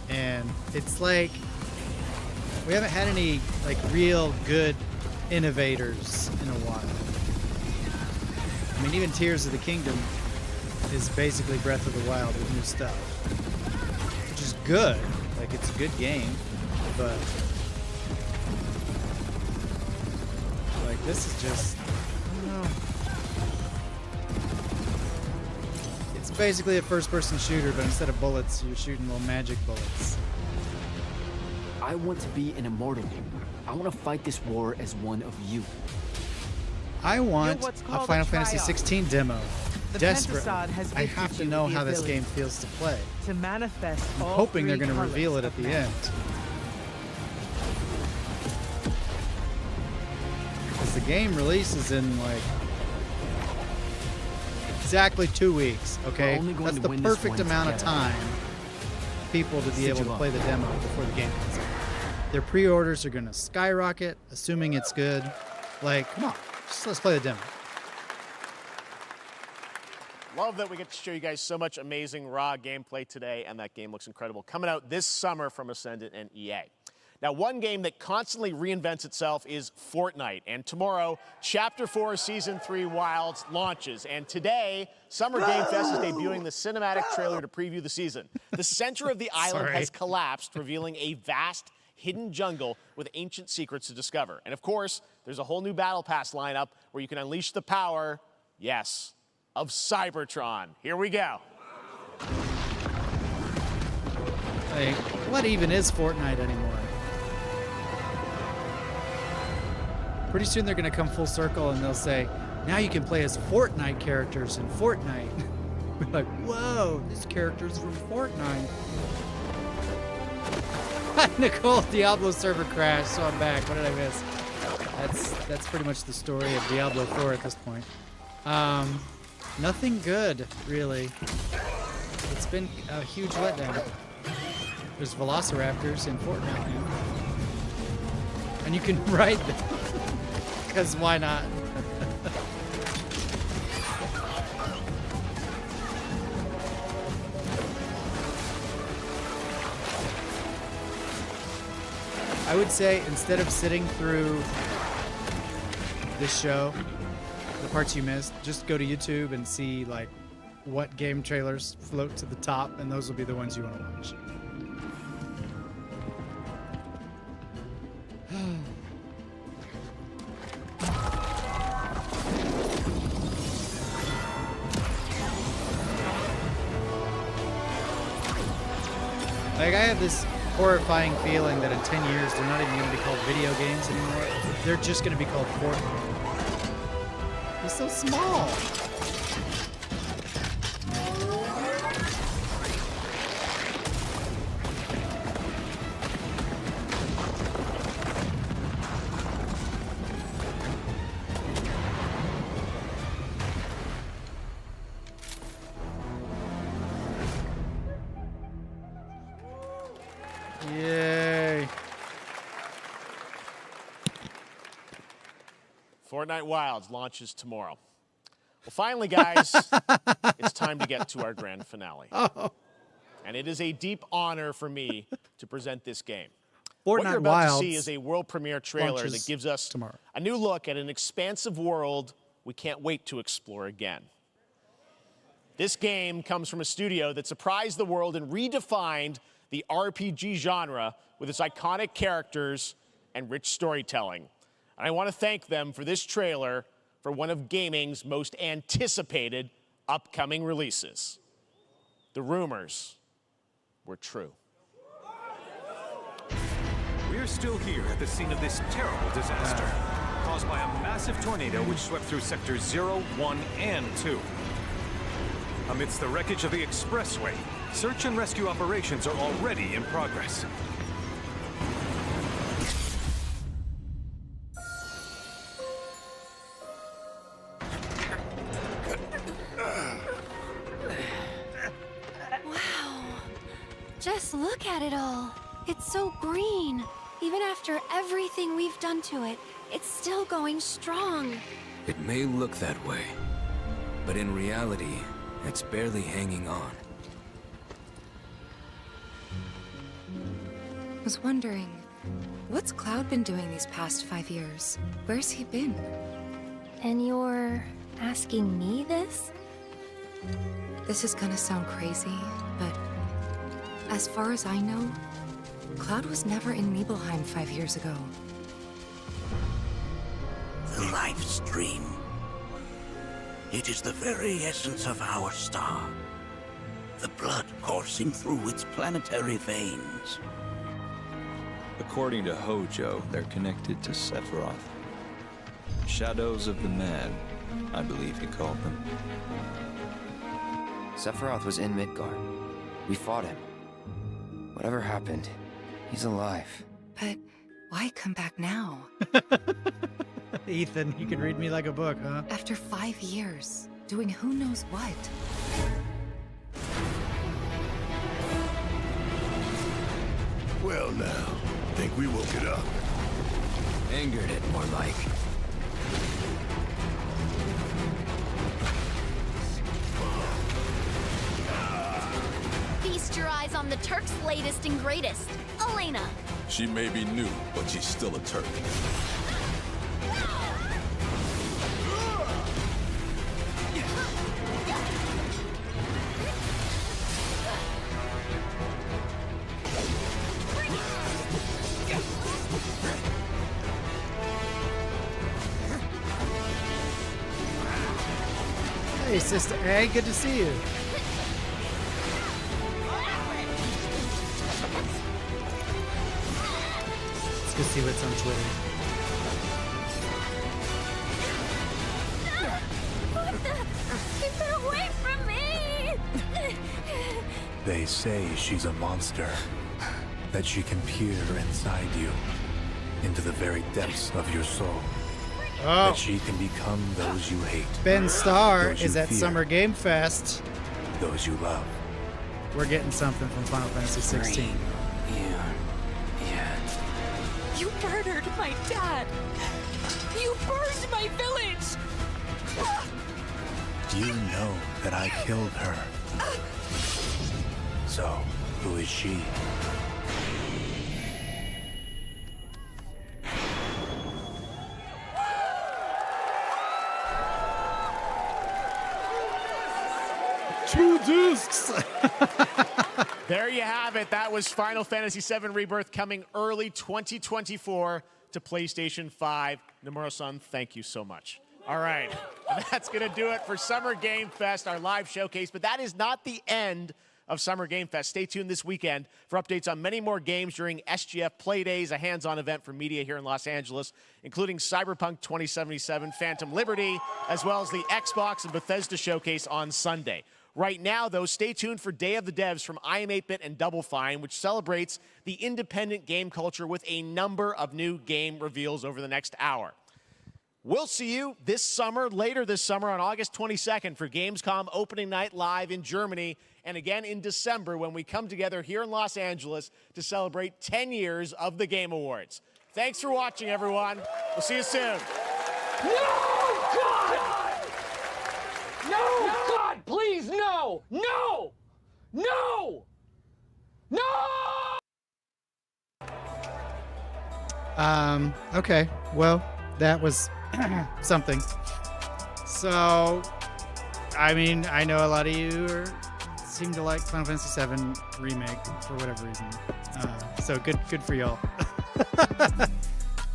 And it's like we haven't had any like real good innovators in a while. I mean, even Tears of the Kingdom is basically Breath of the Wild with new stuff, which is good. Like, it's a good game, but like this is just, I don't know. It's basically a first-person shooter, but instead of bullets, you're shooting little magic bullets. I want to be an immortal. I want to fight this war as one of you. I want a Final Fantasy 16 demo. Desperately. I have to know how this game feels to play. To manifest I'm hoping they're going to reveal it at the end. Because the game releases in like exactly 2 weeks, okay? That's the perfect amount of time for people to be able to play the demo before the game comes out. Their pre-orders are going to skyrocket, assuming it's good. Like, come on, just let's play the demo. Love that we get to show you guys so much amazing raw gameplay today, and that game looks incredible. Coming out this summer from Ascendant and EA. Now, one game that constantly reinvents itself is Fortnite. And tomorrow, Chapter 4 Season 3 Wilds launches. And today, Summer Game Fest is debuting the cinematic trailer to preview the season. The center of the island has collapsed, revealing a vast, hidden jungle with ancient secrets to discover. And of course, there's a whole new Battle Pass lineup where you can unleash the power, yes, of Cybertron. Here we go. Like, what even is Fortnite anymore? Pretty soon they're going to come full circle and they'll say, now you can play as Fortnite characters in Fortnite. We're like, whoa, this character's from Fortnite. Nicole, Diablo server crashed, so I'm back. What did I miss? That's pretty much the story of Diablo 4 at this point. Nothing good, really. It's been a huge letdown. There's velociraptors in Fortnite now. And you can ride them. Because why not? I would say instead of sitting through this show, the parts you missed, just go to YouTube and see like what game trailers float to the top, and those will be the ones you want to watch. Like, I have this horrifying feeling that in 10 years they're not even going to be called video games anymore. They're just going to be called Fortnite. He's so small. Yay. Fortnite Wilds launches tomorrow. Well, finally, guys, it's time to get to our grand finale. Oh. And it is a deep honor for me to present this game. Fortnite What you're about Wilds to see is a world premiere trailer that gives us tomorrow. a new look at an expansive world we can't wait to explore again. This game comes from a studio that surprised the world and redefined the RPG genre with its iconic characters and rich storytelling. And I want to thank them for this trailer for one of gaming's most anticipated upcoming releases. The rumors were true. We're still here at the scene of this terrible disaster, caused by a massive tornado which swept through sectors 0, 1, and 2. Amidst the wreckage of the expressway, search and rescue operations are already in progress. Wow. Just look at it all. It's so green. Even after everything we've done to it, it's still going strong. It may look that way, but in reality, it's barely hanging on. I was wondering, what's Cloud been doing these past 5 years? Where's he been? And you're asking me this? This is gonna sound crazy, but as far as I know, Cloud was never in Nibelheim 5 years ago. The life stream. It is the very essence of our star. The blood coursing through its planetary veins. According to Hojo, they're connected to Sephiroth. Shadows of the Mad, I believe he called them. Sephiroth was in Midgard. We fought him. Whatever happened, he's alive. But why come back now? Ethan, you can read me like a book, huh? After 5 years, doing who knows what. Well now, think we woke it up. Angered it, more like. Feast your eyes on the Turk's latest and greatest, Elena. She may be new, but she's still a Turk. Hey, Sister A, good to see you. Let's go see what's on Twitter. What the? Keep her away from me! They say she's a monster, that she can peer inside you. into the very depths of your soul. Oh. That she can become those you hate. Ben Starr those you is at fear, Summer Game Fest. Those you love. We're getting something from Final Fantasy 16. You murdered my dad. You burned my village. You know that I killed her. So, who is she? Two discs. There you have it. That was Final Fantasy VII Rebirth coming early 2024 to PlayStation 5. Nomura-san, thank you so much. All right, that's going to do it for Summer Game Fest, our live showcase. But that is not the end of Summer Game Fest. Stay tuned this weekend for updates on many more games during SGF Play Days, a hands-on event for media here in Los Angeles, including Cyberpunk 2077, Phantom Liberty, as well as the Xbox and Bethesda showcase on Sunday. Right now, though, stay tuned for Day of the Devs from I Am 8-Bit and Double Fine, which celebrates the independent game culture with a number of new game reveals over the next hour. We'll see you this summer, later this summer on August 22nd for Gamescom Opening Night Live in Germany, and again in December when we come together here in Los Angeles to celebrate 10 years of the Game Awards. Thanks for watching, everyone. We'll see you soon. No, God! No, God, please, no! No! No! No! Okay, well, that was something. So, I mean, I know a lot of you seem to like Final Fantasy VII Remake for whatever reason. So good for y'all.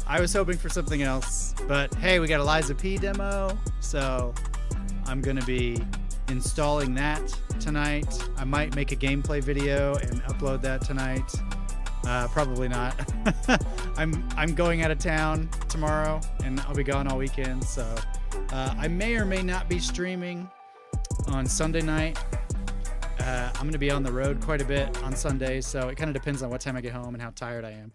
I was hoping for something else, but hey, we got a Liza P demo, so I'm gonna be installing that tonight. I might make a gameplay video and upload that tonight. Probably not. I'm going out of town tomorrow and I'll be gone all weekend, so I may or may not be streaming on Sunday night. I'm gonna be on the road quite a bit on Sunday, so it kind of depends on what time I get home and how tired I am.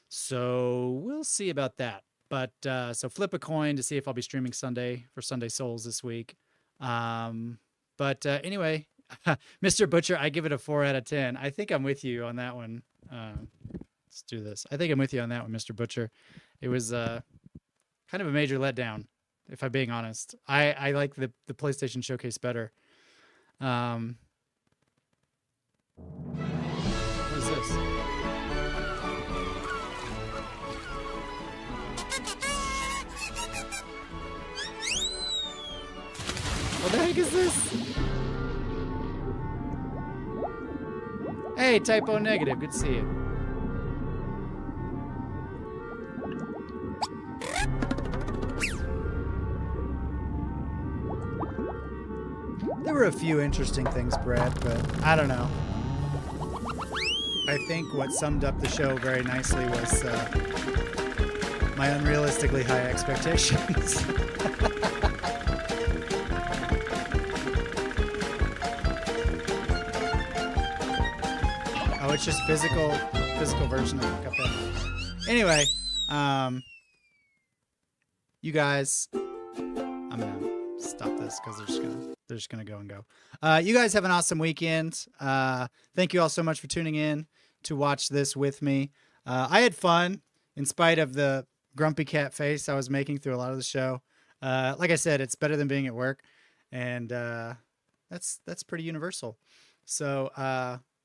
So we'll see about that. But so flip a coin to see if I'll be streaming Sunday for Sunday Souls this week. But anyway, Mr. Butcher, I give it a 4 out of 10. I think I'm with you on that one. Let's do this. I think I'm with you on that one, Mr. Butcher. It was kind of a major letdown, if I'm being honest. I like the PlayStation Showcase better. What is this? What the heck is this? Hey, Typo Negative, good to see you. There were a few interesting things, Brad, but I don't know. I think what summed up the show very nicely was my unrealistically high expectations. Oh, it's just physical version of Cuphead. Anyway, you guys, I'm gonna stop this because they're just gonna go and go. You guys have an awesome weekend. Thank you all so much for tuning in to watch this with me. I had fun in spite of the grumpy cat face I was making through a lot of the show. Like I said, it's better than being at work, and that's pretty universal. So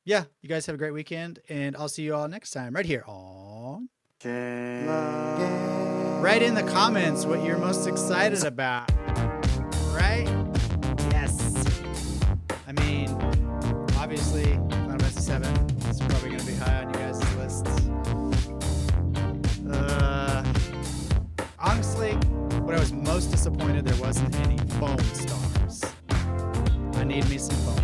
yeah, you guys have a great weekend, and I'll see you all next time right here on Write in the comments what you're most excited about. Right? Yes. I mean, obviously, Final Fantasy VII is probably going to be high on you guys' lists. Honestly, what I was most disappointed there wasn't any foam stars. I need me some foam.